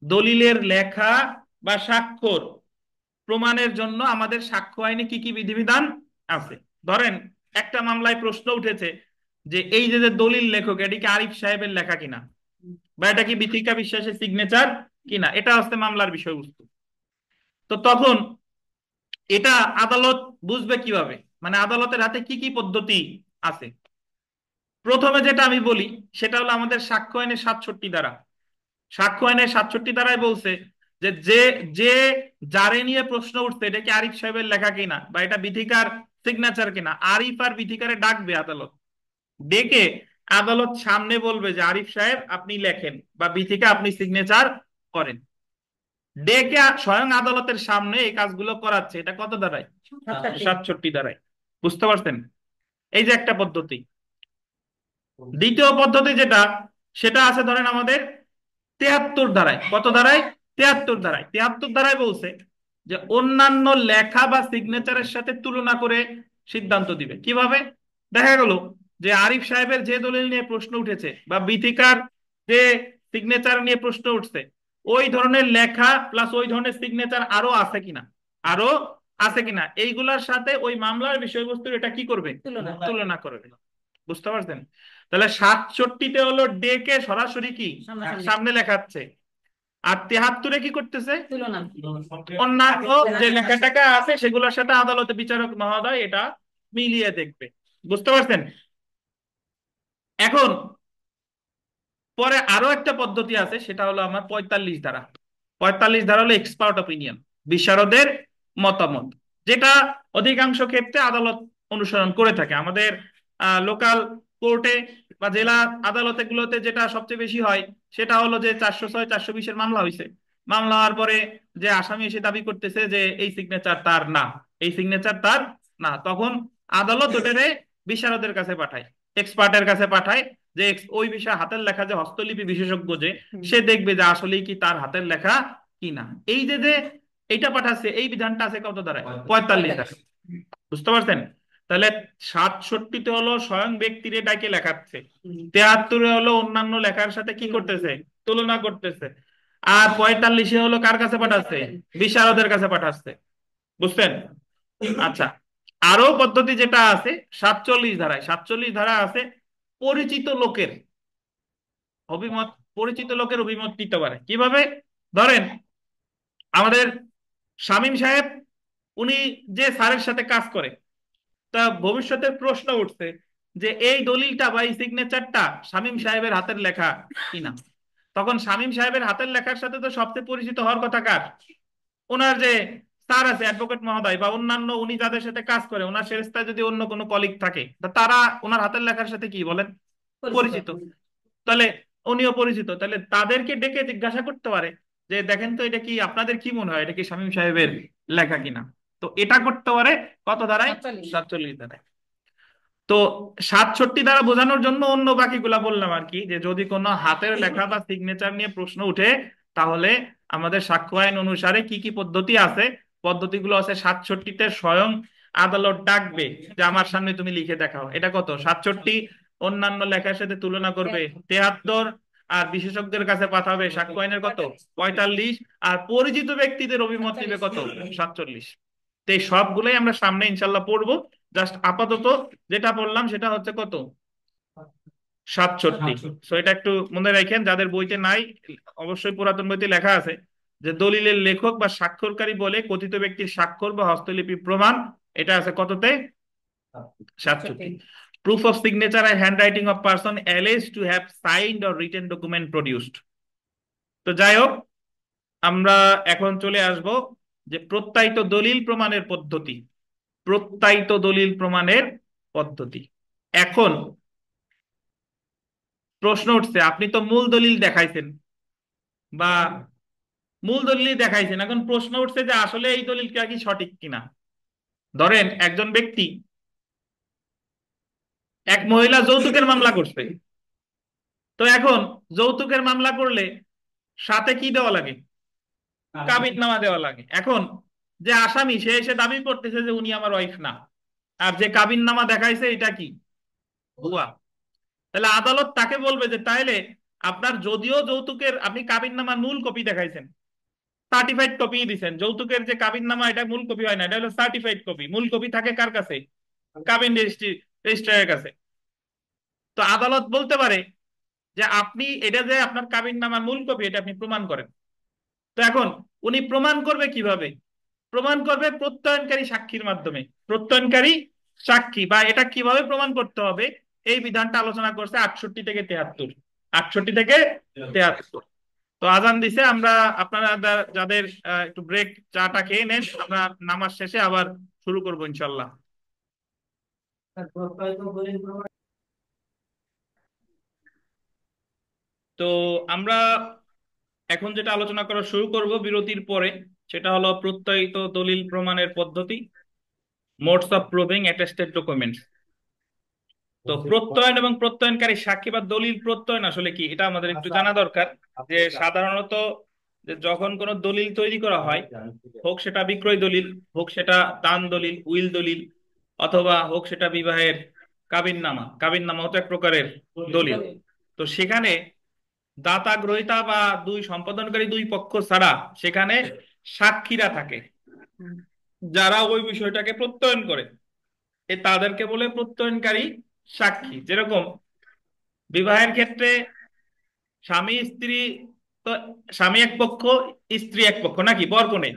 Speaker 1: দলিলের লেখা বা স্বাক্ষর প্রমাণের জন্য আমাদের সাক্ষ্য আইনে কি কি বিধিবিধান আছে। ধরেন একটা মামলায় প্রশ্ন উঠেছে যে এই যে দলিল লেখক, এটি কি আরিফ সাহেবের লেখা কিনা, বা এটা কি বিথিকা বিশ্বাসের সিগনেচার কিনা, এটা হচ্ছে মামলার বিষয়বস্তু। তো তখন এটা আদালত বুঝবে কিভাবে, মানে আদালতের হাতে কি কি পদ্ধতি আছে? প্রথমে যেটা আমি বলি সেটা হলো আমাদের সাক্ষ্য আইনের 67 ধারা। সাক্ষ্য আইনের 67 ধারায় বলছে যে যে যে যারে নিয়ে প্রশ্ন উঠছে এটা কি আরিফ সাহেবের লেখা কিনা বা এটা বিথিকার সিগনেচার কিনা, আরিফ আর বিথিকারে ডাকবে আদালত, ডেকে আদালত সামনে বলবে যে আরিফ সাহেব আপনি লেখেন বা বিথিকা আপনি সিগনেচার করেন। ডেকে স্বয়ং আদালতের সামনে এই কাজগুলো করাচ্ছে, এটা কত ধারায়? 67 ধারায়। বুঝতে পারছেন? এই যে একটা পদ্ধতি। দ্বিতীয় পদ্ধতি যেটা, সেটা আছে ধরেন আমাদের 73 ধারায়। কত ধারায়? 73 ধারায়। 73 ধারায় বলছে যে অন্যান্য লেখা বা সিগনেচারের সাথে তুলনা করে সিদ্ধান্ত দিবে। কিভাবে? দেখা গেল যে আরিফ সাহেবের যে দলিল নিয়ে প্রশ্ন উঠেছে বা বিথিকার যে সিগনেচার নিয়ে প্রশ্ন উঠছে, ওই ধরনের লেখা প্লাস ওই ধরনের সিগনেচার আরো আছে কিনা, আরো আছে কিনা, এইগুলার সাথে ওই মামলার বিষয়বস্তুর এটা কি করবে,
Speaker 2: তুলনা
Speaker 1: তুলনা করবে। বুঝতে পারছেন? তাহলে 67-তে হলো ডে কে সরাসরি কি
Speaker 2: সামনাসামনি
Speaker 1: সামনে লেখাচ্ছে, আর 73-এ কি করতেছে,
Speaker 2: তুলনা।
Speaker 1: অন্যান্য যে লেখাটাকা আছে সেগুলোর সাথে আদালতে বিচারক মহোদয় এটা মিলিয়ে দেখবে। বুঝতে পারছেন? এখন পরে আরো একটা পদ্ধতি আছে, সেটা হলো আমার 45 ধারা। 45 ধারা হলো এক্সপার্ট অপিনিয়ন, বিশারদের মতামত, যেটা অধিকাংশ ক্ষেত্রে আদালত অনুসরণ করে থাকে। আমাদের লোকাল কোর্টে বা জেলা আদালতে গুলোতে যেটা সবচেয়ে বেশি হয় সেটা হলো যে 406 420-এর মামলা হয়েছে, মামলা হওয়ার পরে যে আসামি এসে দাবি করতেছে যে এই সিগনেচার তার না, এই সিগনেচার তার না, তখন আদালত ওটারে বিশারদের কাছে পাঠায়, এক্সপার্টের কাছে পাঠায়, যে ওই বিষয়ে হাতের লেখা যে হস্তলিপি বিশেষজ্ঞ যে, সে দেখবে যে আসলেই কি তার হাতের লেখা কি না। এই যে যে এইটা পাঠাচ্ছে, এই বিধানটা আছে কত দ্বারায়, 45 ধারা। বুঝতে পারছেন? তাহলে 67-তে হলো স্বয়ং ব্যক্তিরে ডাকে লেখাচ্ছে, 73-এ হলো অন্যান্য লেখার সাথে কি করতেছে, তুলনা করতেছে, আর 45-এ হলো কার কাছে পাঠাচ্ছে, বিশারদের কাছে পাঠাচ্ছে। বুঝছেন? আচ্ছা, আরো পদ্ধতি যেটা আছে 47 ধারায়, 47 ধারা আছে পরিচিত লোকের অভিমত, পরিচিত লোকের অভিমত নিতে পারে। কিভাবে? ধরেন আমাদের শামীম সাহেব, উনি যে স্যারের সাথে কাজ করে, তা ভবিষ্যতের প্রশ্ন উঠছে যে এই দলিলটা বা এই সিগনেচারটা শামীম সাহেবের হাতের লেখা কিনা। তখন শামীম সাহেবের হাতের লেখার সাথে তো সবচেয়ে পরিচিত হওয়ার কথা কার, ওনার যে স্যার আছে অ্যাডভোকেট মহোদয়, বা অন্যান্য উনি যাদের সাথে কাজ করে ওনার সেরেস্তায় যদি অন্য কোনো কলিগ থাকে, তা তারা ওনার হাতের লেখার সাথে কি বলেন, পরিচিত। তাহলে উনিও পরিচিত, তাহলে তাদেরকে ডেকে জিজ্ঞাসা করতে পারে যে দেখেন তো এটা কি, আপনাদের কি মনে হয় এটা কি শামীম সাহেবের লেখা কিনা। তো এটা করতে পারে কত ধারায়, 47 ধারায়। তো 67 দ্বারা বোঝানোর জন্য অন্য বাকিগুলা বললাম আর কি, যে যদি কোনো হাতের লেখা বা সিগনেচার নিয়ে প্রশ্ন উঠে, তাহলে আমাদের সাক্ষ্য আইন অনুসারে কি কি পদ্ধতি আছে, পদ্ধতিগুলো আছে 67-তে স্বয়ং আদালত ডাকবে যে আমার সামনে তুমি লিখে দেখাও, এটা কত 67, অন্যান্য লেখার সাথে তুলনা করবে 73, আর বিশেষজ্ঞের কাছে পাঠাবে সাক্ষ্য আইনের কত 45, আর পরিচিত ব্যক্তিদের অভিমত নিবে কত 47। তো এই সবগুলোই আমরা সামনে ইনশাল্লাহ পড়বো। জাস্ট আপাতত যেটা বললাম সেটা হচ্ছে কত, 67। সো এটা একটু মনে রাখেন, যাদের বইতে নাই অবশ্যই পুরাতন বইতে লেখা আছে যে দলিলের লেখক বা স্বাক্ষরকারী বলে কথিত ব্যক্তির স্বাক্ষর বা হস্তলিপি প্রমাণ, এটা আছে কততে, 67। Proof of signature and handwriting of person alleged to have signed or written document produced। তো যাই হোক, আমরা এখন চলে আসব যে প্রত্যায়িত দলিল প্রমাণের পদ্ধতি, প্রত্যায়িত দলিল প্রমাণের পদ্ধতি। এখন প্রশ্ন উঠছে, আপনি তো মূল দলিল দেখাইছেন বা মূল দলিল দেখাইছেন, এখন প্রশ্ন উঠছে যে আসলে এই দলিলটা কি সঠিক কিনা। ধরেন একজন ব্যক্তি, এক মহিলা যৌতুকের মামলা করছে, তো এখন যৌতুকের মামলা করলে সাথে কি দেওয়া লাগে, কাবিননামা দেওয়া লাগে। এখন যে আসামি সে এসে দাবি করতেছে যে উনি আমার ওয়াইফ না, আর যে কাবিননামা দেখাইছে এটা কি, ভুয়া। তাহলে আদালত তাকে বলবে যে তাইলে আপনার যদিও যৌতুকের আপনি কাবিননামার মূল কপি দেখাইছেন, সার্টিফাইড কপি দিচ্ছেন, যৌতুকের যে কাবিননামা এটা মূল কপি হয় না, এটা হলো সার্টিফাইড কপি, মূল কপি থাকে কার কাছে, কাবিন রেজিস্ট্রারের কাছে। তো আদালত বলতে পারে যে আপনি এটা যে আপনার কাবিননামার মূল কপি এটা আপনি প্রমাণ করেন। তো এখন উনি প্রমাণ করবে কিভাবে, প্রমাণ করবে প্রত্যয়নকারী সাক্ষীর মাধ্যমে। প্রত্যয়নকারী সাক্ষী বা এটা কিভাবে প্রমাণ করতে হবে, এই বিধানটা আলোচনা করছে 68 থেকে 73, 68 থেকে 73। তো আজান দিছে, আমরা আপনারা যাদের একটু ব্রেক চাটা খেয়ে নেন, আমরা নামাজ শেষে আবার শুরু করবো ইনশাল্লাহ। তো আমরা এখন যেটা আলোচনা করা শুরু করব বিরতির পরে, সেটা হলো প্রত্যয়িত দলিল প্রমাণের পদ্ধতি, modes of proving attested documents. তো প্রত্যয়ন এবং প্রত্যয়নকারী সাক্ষী বা দলিল প্রত্যয়ন আসলে কি, এটা আমাদের একটু জানা দরকার। যে সাধারণত যে যখন কোনো দলিল তৈরি করা হয়, হোক সেটা বিক্রয় দলিল, হোক সেটা দান দলিল, উইল দলিল, অথবা হোক সেটা বিবাহের কাবিননামা, কাবিননামাও তো এক প্রকারের দলিল। তো সেখানে দাতা গ্রহীতা বা দুই সম্পাদনকারী দুই পক্ষ ছাড়া সেখানে সাক্ষীরা থাকে,
Speaker 2: হুম।
Speaker 1: যারা ওই বিষয়টাকে প্রত্যয়ন করে, তাদেরকে বলে প্রত্যয়নকারী সাক্ষী। যেরকম বিবাহের ক্ষেত্রে স্বামী স্ত্রী, তো স্বামী এক পক্ষ, স্ত্রী এক পক্ষ, নাকি বর কনে,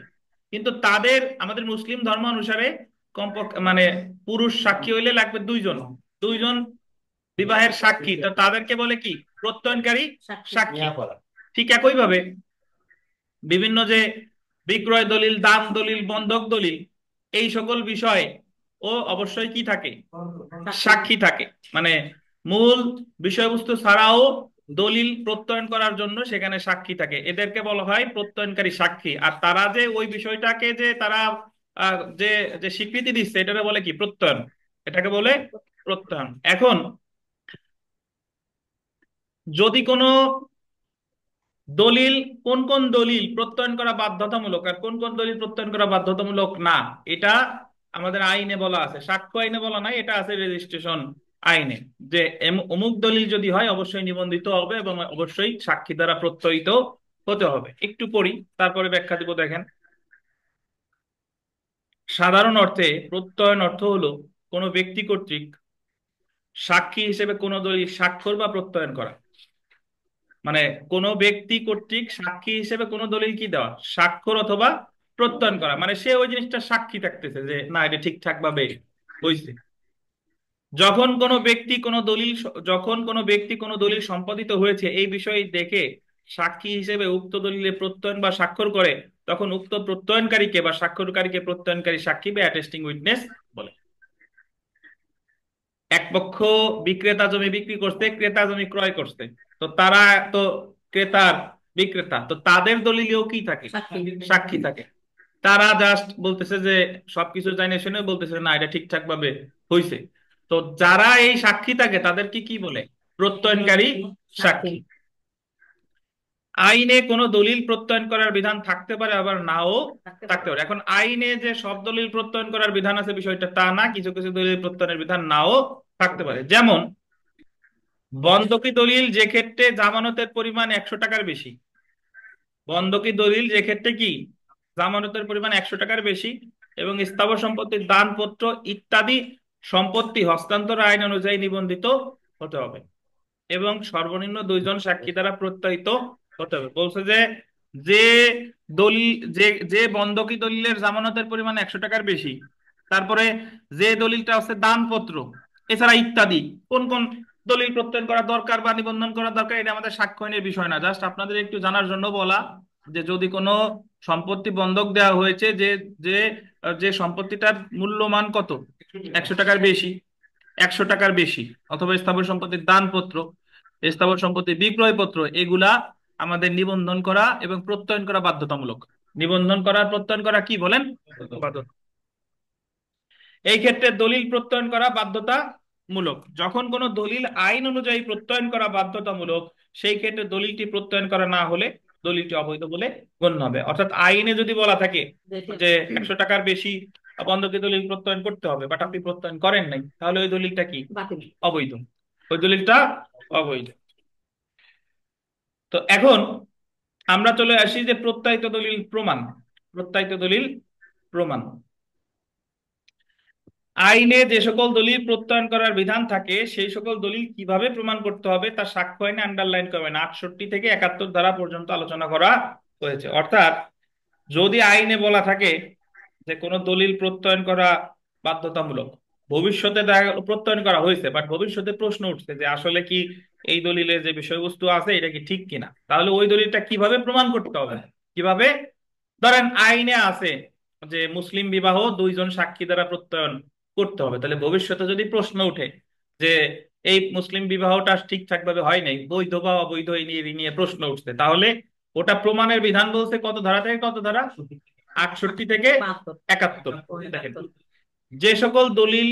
Speaker 1: কিন্তু তাদের আমাদের মুসলিম ধর্ম অনুসারে কমপক্ষে মানে পুরুষ সাক্ষী হইলে লাগবে দুইজন, দুইজন বিবাহের সাক্ষী। তো তাদেরকে বলে কি? প্রত্যয়নকারী
Speaker 2: সাক্ষী।
Speaker 1: সাক্ষী। ঠিক একইভাবে বিভিন্ন যে বিক্রয় দলিল, দান দলিল, বন্ধক দলিল, এই সকল বিষয়ে ও অবশ্যই কি থাকে?
Speaker 2: সাক্ষী।
Speaker 1: সাক্ষী থাকে। মানে মূল বিষয়বস্তু ছাড়াও দলিল প্রত্যয়ন করার জন্য সেখানে সাক্ষী থাকে, এদেরকে বলা হয় প্রত্যয়নকারী সাক্ষী। আর তারা যে ওই বিষয়টাকে যে তারা যে যে স্বীকৃতি দিচ্ছে, এটাকে বলে কি? প্রত্যয়ন। এটাকে বলে প্রত্যয়ন। এখন যদি কোনো দলিল, কোন কোন দলিল প্রত্যয়ন করা বাধ্যতামূলক আর কোন কোন দলিল প্রত্যয়ন করা বাধ্যতামূলক না, এটা আমাদের আইনে বলা আছে। সাক্ষ্য আইনে বলা নাই, এটা আছে রেজিস্ট্রেশন আইনে। যে অমুক দলিল যদি হয় অবশ্যই নিবন্ধিত হবে এবং অবশ্যই সাক্ষী দ্বারা প্রত্যয়িত হতে হবে। একটু পড়ি, তারপরে ব্যাখ্যা দিব। দেখেন, সাধারণ অর্থে প্রত্যয়ন অর্থ হলো কোনো ব্যক্তি কর্তৃক সাক্ষী হিসেবে কোনো দলিল স্বাক্ষর বা প্রত্যয়ন করা। মানে কোনো ব্যক্তি কর্তৃক সাক্ষী হিসেবে কোনো দলিল কি দেওয়া? স্বাক্ষর অথবা প্রত্যয়ন করা। মানে সে ওই জিনিসটা সাক্ষী থাকতেছে যে না, এটা ঠিকঠাক ভাবে হয়েছে। যখন কোনো ব্যক্তি কোনো দলিল, যখন কোনো ব্যক্তি কোনো দলিল সম্পাদিত হয়েছে এই বিষয়ে দেখে সাক্ষী হিসেবে উক্ত দলিলে প্রত্যয়ন বা স্বাক্ষর করে, তখন উক্ত প্রত্যয়নকারীকে বা স্বাক্ষরকারীকে প্রত্যয়নকারী সাক্ষী বা অ্যাটেস্টিং উইটনেস বলে। এক পক্ষ বিক্রেতা জমি বিক্রি করছে, ক্রেতা জমি ক্রয় করছে, তো তারা তো ক্রেতার বিক্রেতা, তো তাদের দলিলেও কি থাকে?
Speaker 2: সাক্ষী।
Speaker 1: সাক্ষী থাকে। তারা জাস্ট বলতেছে যে সবকিছু জানিয়ে শুনে বলতেছে না, এটা ঠিকঠাক ভাবে হয়েছে। তো যারা এই সাক্ষী থাকে তাদেরকে কি বলে? প্রত্যয়নকারী
Speaker 2: সাক্ষী।
Speaker 1: সাক্ষী। আইনে কোনো দলিল প্রত্যয়ন করার বিধান থাকতে পারে, আবার নাও
Speaker 2: থাকতে
Speaker 1: থাকতে
Speaker 2: পারে।
Speaker 1: পারে। এখন আইনে যে সব দলিল প্রত্যয়ন করার বিধান আছে বিষয়টা তা না, কিছু কিছু দলিল প্রত্যয়নের বিধান নাও থাকতে পারে। যেমন বন্ধকি দলিল যে ক্ষেত্রে জামানতের পরিমাণ 100 টাকার বেশি, বন্ধকি দলিল যে ক্ষেত্রে কি জামানতের পরিমাণ 100 টাকার বেশি, এবং স্থাবর সম্পত্তির দানপত্র ইত্যাদি সম্পত্তি হস্তান্তর আইন অনুযায়ী নিবন্ধিত হতে হবে, এবং সর্বনিম্ন দুইজন সাক্ষী দ্বারা প্রত্যয়িত হতে হবে। বলছে যে যে দলিল, যে যে বন্ধকি দলিলের জামানতের পরিমাণ 100 টাকার বেশি, তারপরে যে দলিলটা হচ্ছে দানপত্র, এছাড়া ইত্যাদি কোন কোন দলিল প্রত্যয়ন করা দরকার বা নিবন্ধন করা দরকার, এটা আমাদের সাক্ষ্য আইনের বিষয় না। জাস্ট আপনাদের একটু জানার জন্য বলা, যে যদি কোনো সম্পত্তি বন্ধক দেওয়া হয়েছে, যে যে যে সম্পত্তিটার মূল্যমান কত? 100 টাকার বেশি, 100 টাকার বেশি, অথবা স্থাবর সম্পত্তির দানপত্র, স্থাবর সম্পত্তির বিক্রয়পত্র, এগুলা আমাদের নিবন্ধন করা এবং প্রত্যয়ন করা বাধ্যতামূলক। নিবন্ধন করা আর প্রত্যয়ন করা কি বলেন? বাধ্যতা। এই ক্ষেত্রে দলিল প্রত্যয়ন করা বাধ্যতামূলক। যখন কোনো দলিল আইন অনুযায়ী প্রত্যয়ন করা বাধ্যতামূলক, সেই ক্ষেত্রে দলিলটি প্রত্যয়ন করা না হলে দলিলটি অবৈধ বলে গণ্য হবে। অর্থাৎ আইনে যদি বলা থাকে যে 100 টাকার বেশি বন্ধকি দলিল প্রত্যয়ন করতে হবে, বাট আপনি প্রত্যয়ন করেন নাই, তাহলে ওই দলিলটা কি?
Speaker 2: বাতিল।
Speaker 1: অবৈধ। ওই দলিলটা অবৈধ। তো এখন আমরা চলে আসি যে প্রত্যায়িত দলিল প্রমাণ। প্রত্যায়িত দলিল প্রমাণ, আইনে যে সকল দলিল প্রত্যয়ন করার বিধান থাকে সেই সকল দলিল কিভাবে প্রমাণ করতে হবে তা সাক্ষ্য আইনে আন্ডারলাইন করবেন 68 থেকে 71 ধারা পর্যন্ত আলোচনা করা হয়েছে। অর্থাৎ যদি আইনে বলা থাকে যে কোনো দলিল প্রত্যয়ন করা বাধ্যতামূলক, ভবিষ্যতে প্রত্যয়ন করা হয়েছে, বাট ভবিষ্যতে প্রশ্ন উঠছে যে আসলে কি এই দলিলে যে বিষয়বস্তু আছে এটা কি ঠিক কিনা, তাহলে ওই দলিলটা কিভাবে প্রমাণ করতে হবে? কিভাবে? ধরেন আইনে আছে যে মুসলিম বিবাহ দুইজন সাক্ষী দ্বারা প্রত্যয়ন করতে হবে, তাহলে ভবিষ্যতে যদি প্রশ্ন উঠে যে এই মুসলিম বিবাহটা ঠিকঠাক ভাবে হয় নাই, বৈধ বা অবৈধ এই নিয়ে প্রশ্ন উঠছে, তাহলে ওটা প্রমাণের বিধান বলছে কত ধারা থেকে কত ধারা? 68 থেকে
Speaker 2: 72।
Speaker 1: 71। দেখেন, যে সকল দলিল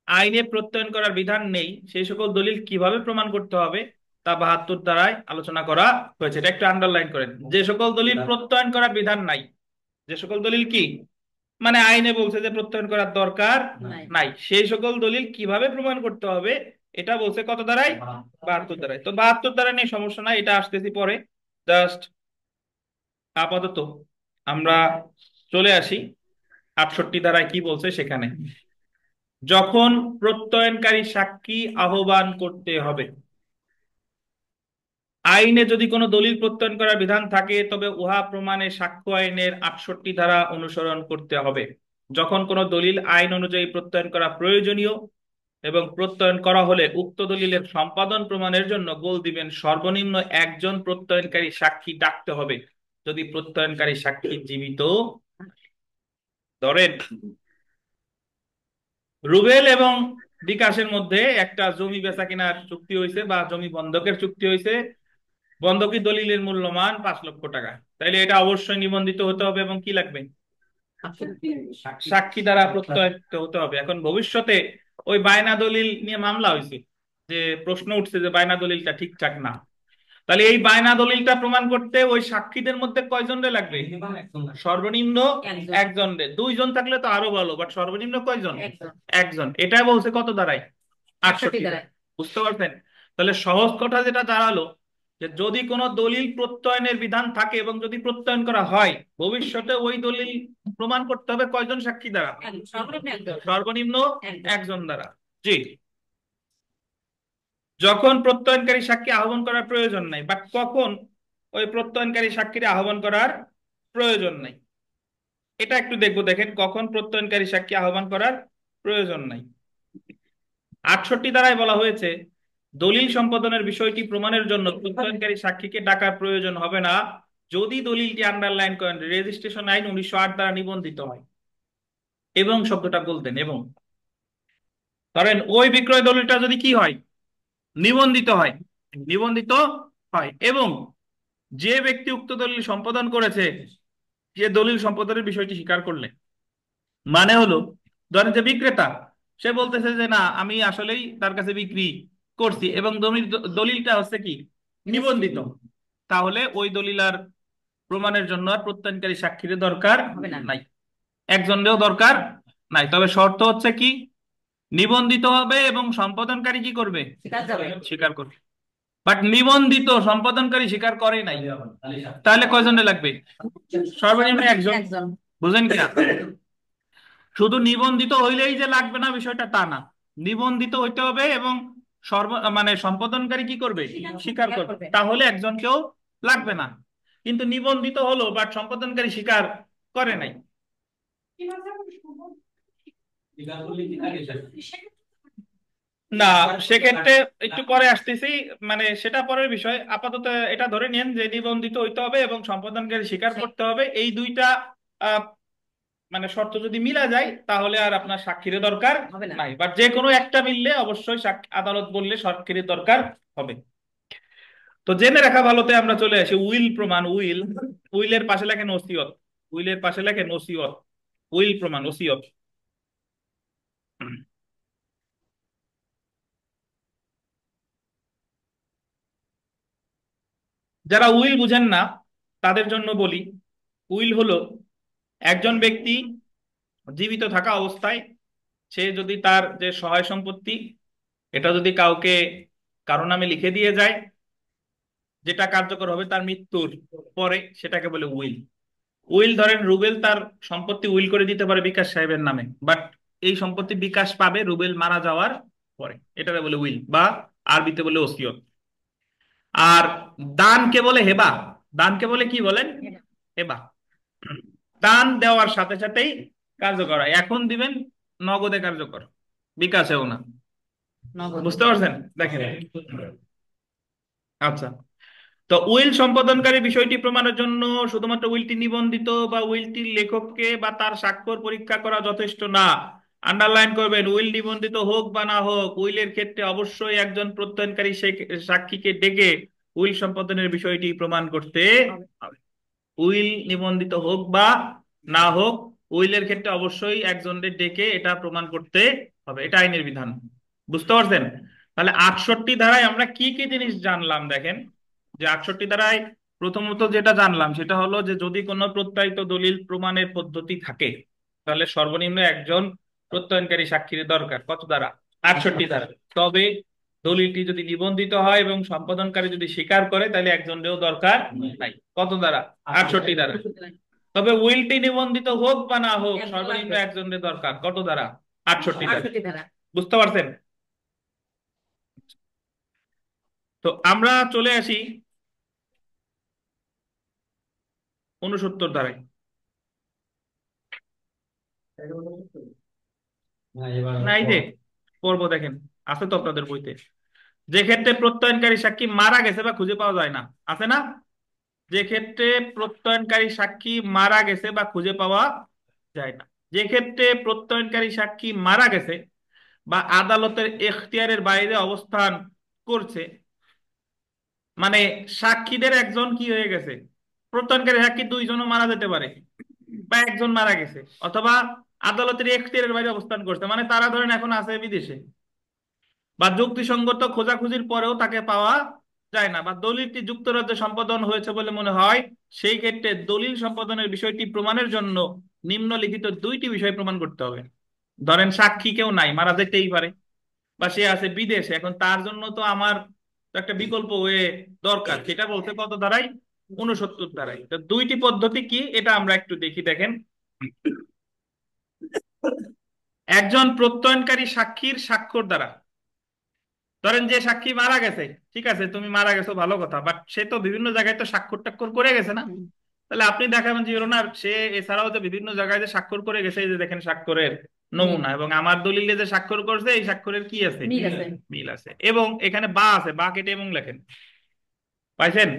Speaker 1: আইনে প্রত্যয়ন করার বিধান নেই সেই সকল দলিল কিভাবে প্রমাণ করতে হবে তা 72 ধারায় আলোচনা করা হয়েছে। এটা একটু আন্ডারলাইন করেন। যে সকল দলিল প্রত্যয়ন করার বিধান নাই, যে সকল দলিল কি মানে আইনে বলছে যে প্রত্যয়ন করার দরকার
Speaker 2: নাই।
Speaker 1: নাই, সেই সকল দলিল কিভাবে প্রমাণ করতে হবে এটা বলছে কত ধারায়? 72 ধারায়। তো 72 ধারা নিয়ে সমস্যা নাই, এটা আসতেছি পরে। জাস্ট আপাতত আমরা চলে আসি 68 ধারায় কি বলছে সেখানে। যখন প্রত্যয়নকারী সাক্ষী আহ্বান করতে হবে, আইনে যদি কোনো দলিল প্রত্যয়ন করার বিধান থাকে তবে উহা প্রমাণে সাক্ষ্য আইনের 68 ধারা অনুসরণ করতে হবে। যখন কোনো দলিল আইন অনুযায়ী প্রত্যয়ন করা প্রয়োজনীয় এবং প্রত্যয়ন করা হলে উক্ত দলিলের সম্পাদন প্রমাণের জন্য গোল দিবেন সর্বনিম্ন একজন প্রত্যয়নকারী সাক্ষী ডাকতে হবে, যদি প্রত্যয়নকারী সাক্ষী জীবিত। ধরেন রুবেল এবং বিকাশের মধ্যে একটা জমি বেচা কেনার চুক্তি হয়েছে বা জমি বন্ধকের চুক্তি হয়েছে, বন্ধকি দলিলের মূল্যমান 5 লক্ষ টাকা, তাইলে এটা অবশ্যই নিবন্ধিত হতে হবে এবং কি লাগবে? সাক্ষী দ্বারা প্রত্যয়িত হতে হবে। এখন ভবিষ্যতে ওই বায়না দলিল নিয়ে মামলা হয়েছে, যে প্রশ্ন উঠছে যে বায়না দলিলটা ঠিকঠাক না, তাহলে এই বায়না দলিলটা প্রমাণ করতে ওই সাক্ষীদের মধ্যে কয়জন রে লাগবে? সর্বনিম্ন
Speaker 2: একজন।
Speaker 1: একজন রে। 2 জন থাকলে তো আরো ভালো, বাট সর্বনিম্ন কয়জন?
Speaker 2: একজন।
Speaker 1: একজন। এটা বলছে কত দাঁড়ায়? 68
Speaker 2: ধারায়।
Speaker 1: ধারায়। বুঝতে পারছেন? তাহলে সহজ কথা যেটা দাঁড়ালো যে যদি কোনো দলিল প্রত্যয়নের বিধান থাকে এবং যদি প্রত্যয়ন করা হয়, ভবিষ্যতে ওই দলিল প্রমাণ করতে হবে কয়জন সাক্ষী দ্বারা?
Speaker 2: সর্বনিম্ন একজন।
Speaker 1: সর্বনিম্ন
Speaker 2: একজন।
Speaker 1: একজন দ্বারা। জি। যখন প্রত্যয়নকারী সাক্ষী আহ্বান করার প্রয়োজন নাই, বা কখন ওই প্রত্যয়নকারী সাক্ষীর আহ্বান করার প্রয়োজন নাই, এটা একটু দেখবো। দেখেন কখন প্রত্যয়নকারী সাক্ষী আহ্বান করার প্রয়োজন নাই। 68 ধারায় বলা হয়েছে দলিল সম্পাদনের বিষয়টি প্রমাণের জন্য প্রত্যয়নকারী সাক্ষীকে ডাকার প্রয়োজন হবে না যদি দলিলটি আন্ডারলাইন করেন রেজিস্ট্রেশন আইন 1908 দ্বারা নিবন্ধিত হয়। এবং শব্দটা বলতেন এবং, ধরেন ওই বিক্রয় দলিলটা যদি কি হয়? নিবন্ধিত হয়। নিবন্ধিত হয় এবং যে ব্যক্তি উক্ত দলিল সম্পাদন করেছে যে দলিল সম্পাদনের বিষয়টি স্বীকার করলে, মানে হলো ধরেন যে বিক্রেতা সে বলতেছে যে না আমি আসলেই তার কাছে বিক্রি করছি এবং দলিলটা হচ্ছে কি নিবন্ধিত, তাহলে ওই দলিল আর প্রমাণের জন্য আর প্রত্যয়নকারী সাক্ষীর দরকার
Speaker 2: হবে না।
Speaker 1: নাই, একজনেরও দরকার নাই। তবে শর্ত হচ্ছে কি নিবন্ধিত হবে এবং সম্পাদনকারী কি করবে?
Speaker 2: স্বীকার যাবে।
Speaker 1: স্বীকার করবে। বাট নিবন্ধিত সম্পাদনকারী স্বীকার করে নাই, তাহলে কয়জনে লাগবে? সর্বনিম্ন একজন।
Speaker 2: একজন।
Speaker 1: বুঝেন কিনা? শুধু নিবন্ধিত হইলেই যে লাগবে না বিষয়টা তা না, নিবন্ধিত হইতে হবে এবং মানে সম্পাদনকারী কি করবে? স্বীকার করবে, তাহলে একজনকেও লাগবে না। কিন্তু নিবন্ধিত হলো বাট সম্পাদনকারী স্বীকার করে নাই, না সেক্ষেত্রে একটু পরে আসতেছি, মানে সেটা পরের বিষয়। আপাতত এটা ধরে নিন যে নিবন্ধিত হইতে হবে এবং সম্পাদনকারী স্বীকার করতে হবে, এই দুইটা আহ, মানে শর্ত যদি মিলা যায় তাহলে আর আপনার সাক্ষীর দরকার
Speaker 2: হবে না।
Speaker 1: নাই। বাট যে কোনো একটা মিললে অবশ্যই আদালত বললে সাক্ষীর দরকার হবে। তো জেনে রাখা ভালোতে আমরা চলে আসি উইল প্রমাণ। উইলের পাশে লেখেন ওসিয়ত। উইলের পাশে লেখেন ওসিয়ত। উইল প্রমাণ ওসিয়ত। যারা উইল বুঝেন না তাদের জন্য বলি, উইল হলো একজন ব্যক্তি জীবিত থাকা অবস্থায় সে যদি তার যে সহায় সম্পত্তি এটা যদি কাউকে কারো নামে লিখে দিয়ে যায়, যেটা কার্যকর হবে তার মৃত্যুর পরে, সেটাকে বলে উইল। উইল ধরেন রুবেল তার সম্পত্তি উইল করে দিতে পারে বিকাশ সাহেবের নামে, বাট এই সম্পত্তি বিকাশ পাবে রুবেল মারা যাওয়ার পরে, এটাকে বলে উইল বা আরবিতে বলে ওসিয়ত। আর দানকে বলে হেবা। দানকে বলে কি বলেন? হেবা। দান দেওয়ার সাথে সাথেই কার্যকর হয়। এখন দিবেন নগদে কার্যকর, বিকাশেও না।
Speaker 2: নগদ।
Speaker 1: বুঝতে পারছেন? দেখেন আচ্ছা, তো উইল সম্পাদনকারী বিষয়টি প্রমাণের জন্য শুধুমাত্র উইলটি নিবন্ধিত বা উইলটির লেখককে বা তার স্বাক্ষর পরীক্ষা করা যথেষ্ট না। আন্ডারলাইন করবেন, উইল নিবন্ধিত হোক বা না হোক উইলের ক্ষেত্রে অবশ্যই একজন প্রত্যয়নকারী সাক্ষীকে ডেকে উইল সম্পাদনের বিষয়টি প্রমাণ করতে হবে। উইল নিবন্ধিত হোক বা না হোক উইলের ক্ষেত্রে অবশ্যই একজনকে ডেকে এটা প্রমাণ করতে হবে, এটা আইনের বিধান। বুঝতে পারছেন? তাহলে 68 ধারায় আমরা কি কি জিনিস জানলাম দেখেন, যে 68 ধারায় প্রথমত যেটা জানলাম সেটা হলো যে যদি কোনো প্রত্যায়িত দলিল প্রমাণের পদ্ধতি থাকে তাহলে সর্বনিম্ন একজন প্রত্যয়নকারী সাক্ষীর দরকার। কত ধারা? 68 ধারা। তবে দলিলটি যদি নিবন্ধিত হয় এবং সম্পাদনকারী যদি স্বীকার করে তাহলে একজনেরও দরকার নাই। কত ধারা? 68 ধারা। তবে উইলটি নিবন্ধিত হোক বা না হোক
Speaker 2: একজন
Speaker 1: সর্বনিম্ন
Speaker 2: লাগবে।
Speaker 1: একজনের দরকার। কত ধারা? 68 ধারা।
Speaker 2: 68 ধারা।
Speaker 1: বুঝতে পারছেন? তো আমরা চলে আসি 69 ধারায়। নাই যে পড়বো দেখেন, আছে তো আপনাদের বইতে। যে ক্ষেত্রে প্রত্যয়নকারী সাক্ষী মারা গেছে বা খুঁজে পাওয়া যায় না, আছে না? যে ক্ষেত্রে প্রত্যয়নকারী সাক্ষী মারা গেছে বা খুঁজে পাওয়া যায় না, যে ক্ষেত্রে প্রত্যয়নকারী সাক্ষী মারা গেছে বা আদালতের এখতিয়ারের বাইরে অবস্থান করছে, মানে সাক্ষীদের একজন কি হয়ে গেছে, প্রত্যয়নকারী সাক্ষী দুইজনও মারা যেতে পারে বা একজন মারা গেছে, অথবা আদালতের এখতিয়ারের বাইরে অবস্থান করছে, মানে তারা ধরেন এখন আছে বিদেশে, বা যুক্তিসঙ্গত খোঁজাখুঁজির পরেও তাকে পাওয়া যায় না, বা দলিলটি যুক্তরাজ্যে সম্পাদন হয়েছে বলে মনে হয়, সেই ক্ষেত্রে দলিল সম্পাদনের বিষয়টি প্রমাণের জন্য নিম্নলিখিত দুইটি বিষয় প্রমাণ করতে হবে। ধরেন সাক্ষী কেউ নাই, মারা যেতেই পারে, বা সে আছে বিদেশে, এখন তার জন্য তো আমার তো একটা বিকল্প ওয়ে দরকার, সেটা বলতে কত ধারায়? 69 ধারায়। তো দুইটি পদ্ধতি কি এটা আমরা একটু দেখি। দেখেন, একজন প্রত্যয়নকারী সাক্ষীর স্বাক্ষর দ্বারা, ধরেন যে সাক্ষী মারা গেছে, ঠিক আছে তুমি মারা গেছো ভালো কথা, বাট সে তো বিভিন্ন জায়গায় তো স্বাক্ষর টাক্ষর করে গেছে না? তাহলে আপনি দেখাবেন যে না, সে এছাড়াও যে বিভিন্ন জায়গায় যে স্বাক্ষর করে গেছে, এই যে দেখেন স্বাক্ষরের নমুনা, এবং আমার দলিলে যে স্বাক্ষর করছে এই স্বাক্ষরের কি আছে?
Speaker 2: মিল আছে।
Speaker 1: মিল আছে। এবং এখানে বা আছে, বা কেটে এবং লেখেন, পাইছেন?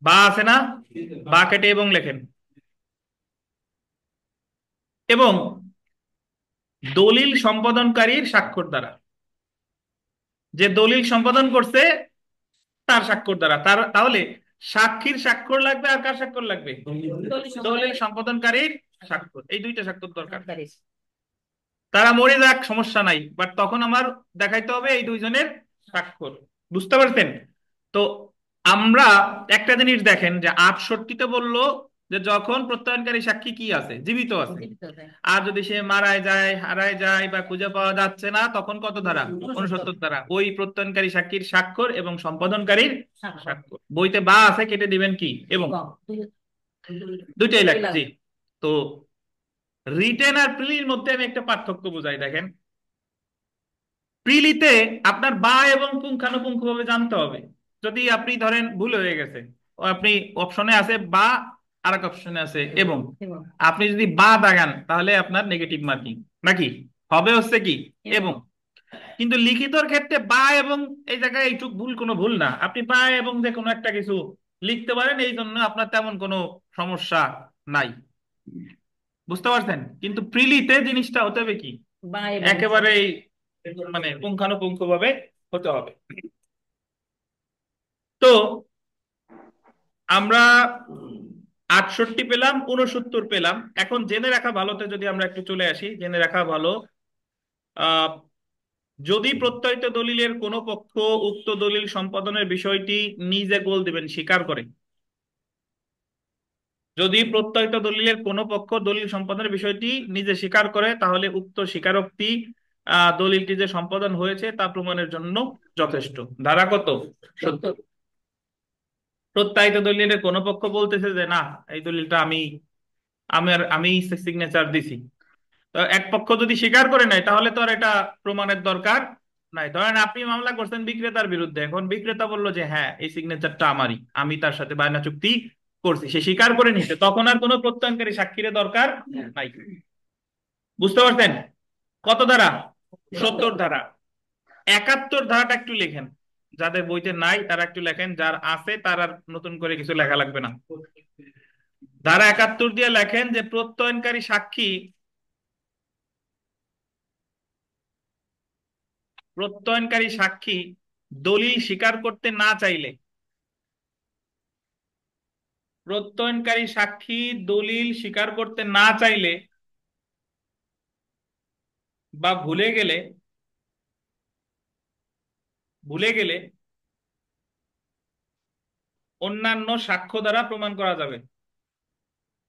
Speaker 1: বা আছে না? বা কেটে এবং লেখেন। এবং দলিল সম্পাদনকারীর স্বাক্ষর দ্বারা, যে দলিল সম্পাদন করছে তার স্বাক্ষর দ্বারা, তার তাহলে সাক্ষীর স্বাক্ষর লাগবে আর কার স্বাক্ষর লাগবে? দলিল সম্পাদনকারীর স্বাক্ষর। এই দুইটা স্বাক্ষর দরকার। তারা মরে যাক সমস্যা নাই, বাট তখন আমার দেখাইতে হবে এই দুইজনের স্বাক্ষর। বুঝতে পারছেন? তো আমরা একটা জিনিস দেখেন যে 68-তে বললো যে যখন প্রত্যয়নকারী সাক্ষী কি আছে? জীবিত আছে। আর যদি সে মারায় যায়, হারায় যায় বা খুঁজে পাওয়া যাচ্ছে না, তখন কত ধারা? 69 ধারা। ওই প্রত্যয়নকারী সাক্ষীর স্বাক্ষর এবং সম্পাদনকারীর স্বাক্ষর। বইতে বা আছে, কেটে দিবেন কি এবং, দুইটাই লাগবে। জি। তো রিটেন আর প্রিলির মধ্যে আমি একটা পার্থক্য বুঝাই। দেখেন, প্রিলিতে আপনার বা এবং পুঙ্খানুপুঙ্খ ভাবে জানতে হবে। যদি আপনি ধরেন ভুল হয়ে গেছে, ও আপনি অপশনে আছে বা, আর এক অপশনে আছে এবং, আপনি যদি বা দাগান তাহলে আপনার নেগেটিভ মার্কিং, নাকি হবে হচ্ছে কি এবং। কিন্তু লিখিতর ক্ষেত্রে বা এবং এই জায়গায় এইটুক ভুল কোনো ভুল না, আপনি বা এবং যে কোনো একটা কিছু লিখতে পারেন, এই জন্য আপনার তেমন কোনো সমস্যা নাই। বুঝতে পারছেন? কিন্তু প্রিলিতে জিনিসটা হতে হবে কি,
Speaker 2: বা এবং
Speaker 1: একেবারে মানে পুঙ্খানুপুঙ্খ ভাবে হতে হবে। তো আমরা 68 পেলাম, 69 পেলাম। এখন জেনে রাখা ভালোতে যদি আমরা একটু চলে আসি, জেনে রাখা ভালো, আহ যদি প্রত্যয়িত দলিলের কোনো পক্ষ উক্ত দলিল সম্পাদনের বিষয়টি নিজে গোল দিবেন স্বীকার করে, যদি প্রত্যয়িত দলিলের কোনো পক্ষ দলিল সম্পাদনের বিষয়টি নিজে স্বীকার করে তাহলে উক্ত স্বীকারোক্তি দলিলটি যে সম্পাদন হয়েছে তা প্রমাণের জন্য যথেষ্ট। ধারা কত? 70। প্রত্যয়িত দলিলের কোনো পক্ষ বলতেছে যে না, এই দলিলটা আমি সিগনেচার দিছি, তো এক পক্ষ যদি স্বীকার করে নেয় তাহলে তো আর এটা প্রমাণের দরকার নাই। ধরেন আপনি মামলা করছেন বিক্রেতার বিরুদ্ধে, এখন বিক্রেতা বললো যে হ্যাঁ এই সিগনেচারটা আমারই, আমি তার সাথে বায়না চুক্তি করছি, সে স্বীকার করে নিছে, তখন আর কোনো প্রত্যয়নকারী সাক্ষীর দরকার নাই। বুঝতে পারছেন? কত ধারা? 70 ধারা। 71 ধারাটা একটু লেখেন, যাদের বইতে নাই তারা একটু লেখেন, যার আছে তার আর নতুন করে কিছু লেখা লাগবে না। ধারা 71 দিয়ে লেখেন যে প্রত্যয়নকারী সাক্ষী দলিল স্বীকার করতে না চাইলে, প্রত্যয়নকারী সাক্ষী দলিল স্বীকার করতে না চাইলে বা ভুলে গেলে ভুলে গেলে অন্যান্য সাক্ষ্য দ্বারা প্রমাণ করা যাবে।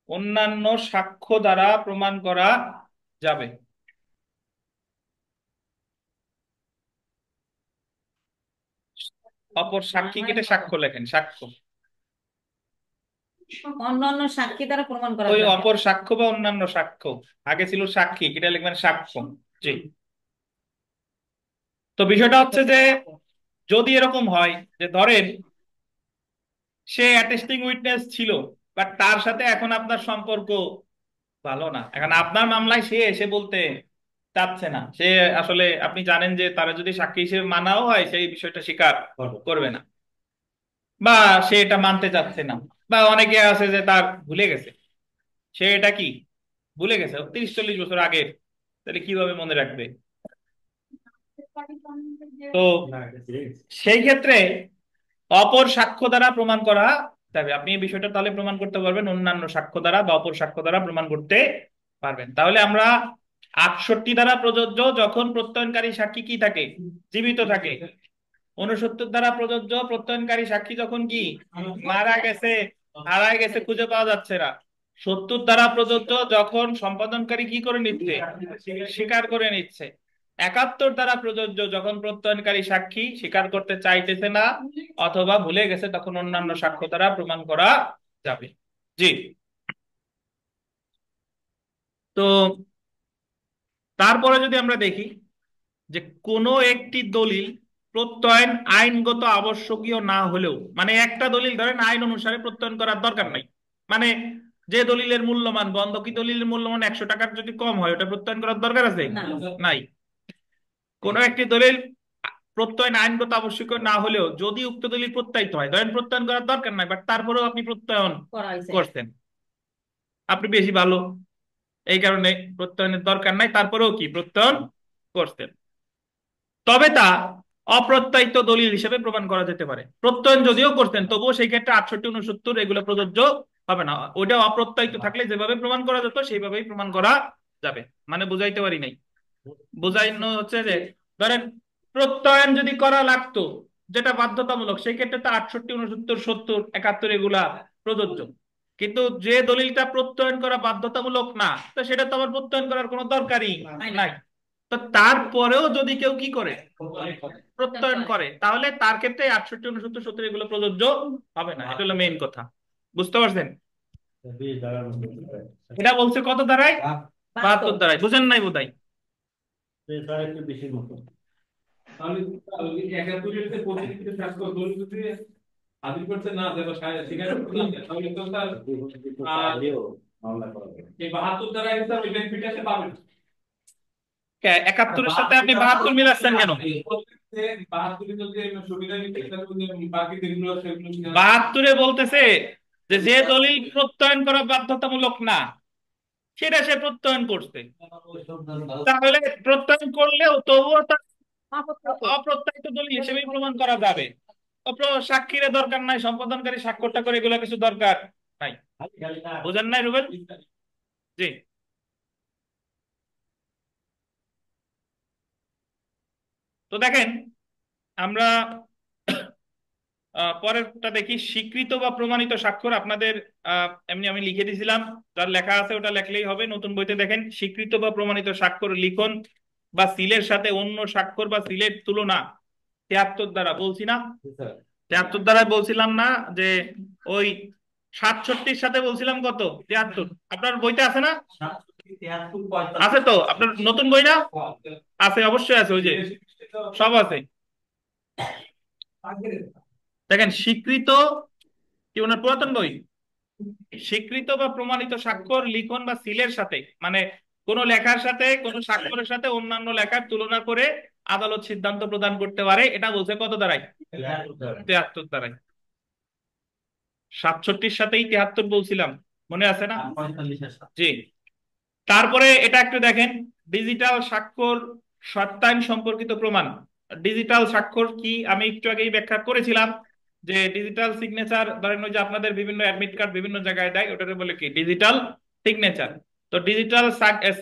Speaker 1: অন্যান্য সাক্ষ্য দ্বারা প্রমাণ করা যাবে। অপর সাক্ষী কেটে সাক্ষ্য লেখেন, সাক্ষ্য।
Speaker 2: অন্যান্য সাক্ষী দ্বারা প্রমাণ করা
Speaker 1: ওই
Speaker 2: যাবে।
Speaker 1: অপর সাক্ষ্য বা অন্যান্য সাক্ষ্য, আগে ছিল সাক্ষী, এটা লিখবেন সাক্ষ্য। জি। তো বিষয়টা হচ্ছে যে যদি এরকম হয় যে ধরেন সে অ্যাটেস্টিং উইটনেস ছিল, বাট তার সাথে এখন আপনার সম্পর্ক ভালো না, এখন আপনার মামলায় সে এসে বলতে চাচ্ছে না, সে আসলে আপনি জানেন যে তারা যদি সাক্ষী হিসেবে মানাও হয় সেই বিষয়টা স্বীকার করবে না, বা সে এটা মানতে চাচ্ছে না, বা অনেকে আছে যে তার ভুলে গেছে, সে এটা কি ভুলে গেছে 30-40 বছর আগের, তাহলে কিভাবে মনে রাখবে? তো সেই ক্ষেত্রে অপর সাক্ষ্য দ্বারা প্রমাণ করা যাবে। আপনি এই বিষয়টা তাহলে প্রমাণ করতে পারবেন অন্যান্য সাক্ষ্য দ্বারা বা অপর সাক্ষ্য দ্বারা প্রমাণ করতে পারবেন। তাহলে আমরা 68 দ্বারা প্রযোজ্য যখন প্রত্যয়নকারী সাক্ষী কি থাকে, জীবিত থাকে। 69 দ্বারা প্রযোজ্য প্রত্যয়নকারী সাক্ষী যখন কি মারা গেছে, হারায় গেছে, খুঁজে পাওয়া যাচ্ছে না। 70 দ্বারা প্রযোজ্য যখন সম্পাদনকারী কি করে নিচ্ছে, স্বীকার করে নিচ্ছে। 71 দ্বারা প্রযোজ্য যখন প্রত্যয়নকারী সাক্ষী স্বীকার করতে চাইতেছে না অথবা ভুলে গেছে, তখন অন্যান্য সাক্ষ্য দ্বারা প্রমাণ করা যাবে। জি। তো তারপরে যদি আমরা দেখি যে কোনো একটি দলিল প্রত্যয়ন আইনগত আবশ্যকীয় না হলেও, মানে একটা দলিল ধরেন আইন অনুসারে প্রত্যয়ন করার দরকার নাই, মানে যে দলিলের মূল্যমান, বন্ধকি দলিলের মূল্যমান 100 টাকার যদি কম হয় ওটা প্রত্যয়ন করার দরকার আছে
Speaker 2: না।
Speaker 1: নাই। কোন একটি দলিল প্রত্যয়ন আইনগত আবশ্যকীয় না হলেও যদি উক্ত দলিল প্রত্যায়িত হয়, ধরেন প্রত্যয়ন করার দরকার নাই বাট তারপরেও আপনি প্রত্যয়ন
Speaker 2: করা হয়েছে।
Speaker 1: করছেন, আপনি বেশি ভালো এই কারণে প্রত্যয়নের দরকার নাই, তারপরেও কি প্রত্যয়ন করছেন, তবে তা অপ্রত্যয়িত দলিল হিসেবে প্রমাণ করা যেতে পারে। প্রত্যয়ন যদিও করতেন তবুও সেই ক্ষেত্রে 68-69 এগুলো প্রযোজ্য হবে না, ওইটা অপ্রত্যয়িত থাকলে যেভাবে প্রমাণ করা যেত সেইভাবেই প্রমাণ করা যাবে। মানে বুঝাইতে পারি নাই? বুঝাইনো হচ্ছে যে ধরেন প্রত্যয়ন যদি করা লাগতো যেটা বাধ্যতামূলক, সেই ক্ষেত্রে তো 68, 69, 70, 71 এগুলা প্রযোজ্য। কিন্তু যে দলিলটা প্রত্যয়ন করা বাধ্যতামূলক না, তো সেটা তো আবার প্রত্যয়ন করার কোনো দরকারই নাই। তো তারপরেও যদি কেউ কি করে প্রত্যয়ন করে, তাহলে তার ক্ষেত্রে 68, 69, 70 এগুলো প্রযোজ্য হবে না। এটা হলো মেইন কথা, বুঝতে পারছেন? এটা বলছে কত দ্বারাই? 72 দ্বারাই। বুঝেন নাই বোধহয়?
Speaker 3: তাহলে একাত্তরের যে পঁচিশে স্বাস্থ্য দলিল যদি হাজির করতে না দেয় বা স্বীকার করতে না দেয়, তাহলে তো তার এই 72 দ্বারা কিন্তু ওই বেনিফিট সে পাবে না।
Speaker 1: 71-এর সাথে আপনি 72 মিলাচ্ছেন কেন?
Speaker 3: 72 যদি সুবিধা নিতে বাকি যেগুলো সেগুলো
Speaker 1: 72-এ বলতেছে যে যে দলিল প্রত্যয়ন করা বাধ্যতামূলক না সেটা সে প্রত্যয়ন করছে, তাহলে প্রত্যয়ন করলেও তবুও তার অপ্রত্যায়িত দলিল হিসেবেই প্রমাণ করা যাবে। সাক্ষীর দরকার নাই, সম্পাদনকারী স্বাক্ষরটা করে এগুলো কিছু দরকার নাই। বুঝেন নাই রুবেল? জি। তো দেখেন আমরা পরেরটা দেখি, স্বীকৃত বা প্রমাণিত স্বাক্ষর। আপনাদের এমনি আমি লিখে দিয়েছিলাম, যার লেখা আছে ওটা লেখলেই হবে। নতুন বইতে দেখেন স্বীকৃত বা প্রমাণিত স্বাক্ষর লিখন বা সিলের সাথে অন্য স্বাক্ষর বা সিলের তুলনা 73 দ্বারা, বলছি না 73 দ্বারা বলছিলাম না যে ওই 67-র সাথে বলছিলাম কত 73, আপনার বইতে আছে না? আছে তো আপনার নতুন বই না? আছে, অবশ্যই আছে, ওই যে সব আছে। দেখেন স্বীকৃত, কি ওনার পুরাতন বই, স্বীকৃত বা প্রমাণিত স্বাক্ষর লিখন বা সিলের সাথে, মানে কোন লেখার সাথে কোন স্বাক্ষরের সাথে অন্যান্য লেখার তুলনা করে আদালত সিদ্ধান্ত প্রদান করতে পারে, এটা বলছে কত দ্বারাই? 73 দ্বারাই। 67-র সাথেই 73 বলছিলাম, মনে আছে না? জি। তারপরে এটা একটু দেখেন, ডিজিটাল স্বাক্ষর সত্যায়ন সম্পর্কিত প্রমাণ। ডিজিটাল স্বাক্ষর কি আমি একটু আগেই ব্যাখ্যা করেছিলাম যে ডিজিটাল সিগনেচার, ধরেন ওই যে আপনাদের বিভিন্ন অ্যাডমিট কার্ড বিভিন্ন জায়গায় দেয়, ওটাকে বলে কি ডিজিটাল সিগনেচার। তো ডিজিটাল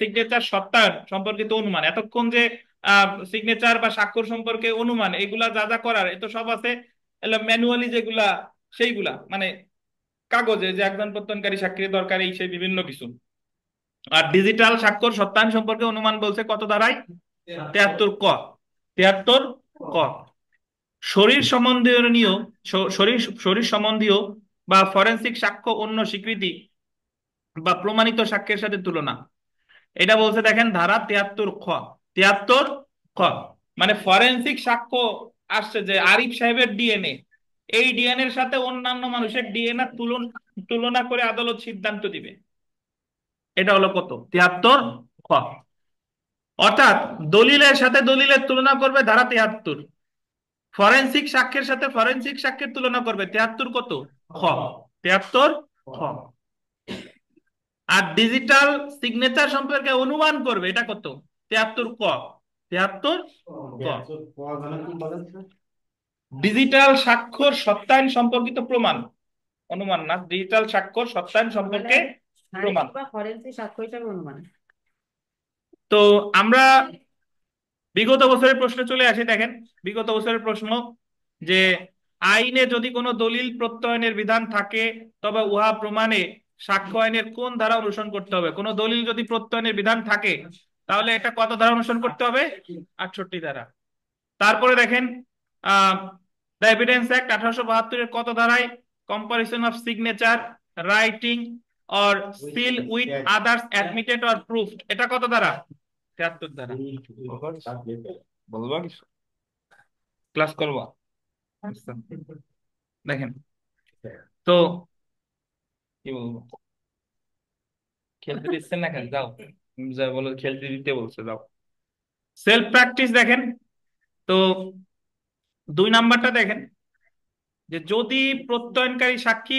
Speaker 1: সিগনেচার সত্যায়ন সম্পর্কিত অনুমান, এতক্ষণ যে সিগনেচার বা স্বাক্ষর সম্পর্কে অনুমান, এগুলা যা যা করার এ তো সব আছে ম্যানুয়ালি, যেগুলা সেইগুলা মানে কাগজে যে একজন প্রত্যয়নকারী সাক্ষীর দরকার, এই সেই বিভিন্ন কিছু। আর ডিজিটাল স্বাক্ষর সত্যায়ন সম্পর্কে অনুমান বলছে কত ধারায়? 73 ক। 73 ক। শরীর সম্বন্ধীয় শরীর শরীর সম্বন্ধীয় বা ফরেনসিক সাক্ষ্য অন্য স্বীকৃতি বা প্রমাণিত সাক্ষ্যের সাথে তুলনা, এটা বলছে দেখেন ধারা 73 খ। 73 খ মানে ফরেনসিক সাক্ষ্য আসছে যে আরিফ সাহেবের ডিএনএ, এই ডিএনএ এর সাথে অন্যান্য মানুষের ডিএনএ তুলনা করে আদালত সিদ্ধান্ত দিবে। এটা হলো কত? 73 খ। অর্থাৎ দলিলের সাথে দলিলের তুলনা করবে ধারা 73, ফরেনসিক সাক্ষ্যের সাথে ফরেনসিক সাক্ষ্যের তুলনা করবে 73 কত? খ। 73 খ। আর ডিজিটাল সিগনেচার সম্পর্কে অনুমান করবে, এটা কত? 73 ক। 73 ক। ডিজিটাল স্বাক্ষর সত্যায়ন সম্পর্কিত প্রমাণ, অনুমান না, ডিজিটাল স্বাক্ষর সত্যায়ন সম্পর্কে প্রমাণ।
Speaker 2: ফরেনসিক সাক্ষ্য হিসাবে অনুমান।
Speaker 1: তো আমরা বিগত বছরের প্রশ্নে চলে আসি। দেখেন বিগত বছরের প্রশ্ন যে আইনে যদি কোনো দলিল প্রত্যয়নের বিধান থাকে তবে উহা প্রমাণে সাক্ষ্য আইনের কোন ধারা অনুসরণ করতে হবে? কোনো দলিল যদি প্রত্যয়নের বিধান থাকে তাহলে এটা কত ধারা অনুসরণ করতে হবে? 68 ধারা। তারপরে দেখেন দ্য এভিডেন্স অ্যাক্ট 1872 এর কত ধারায় comparison of signature writing or seal with others admitted or proofed, এটা কত ধারা? 73 ধারা। বলবা কিছু? ক্লাস করবা? আচ্ছা। দেখেন তো কি বলবো, খেলতে দিচ্ছেন না কেন? যাও, যা বলো, খেলতে দিতে বলছে, যাও। সেলফ প্র্যাকটিস দেখেন তো 2 নাম্বারটা দেখেন যে যদি প্রত্যয়নকারী সাক্ষী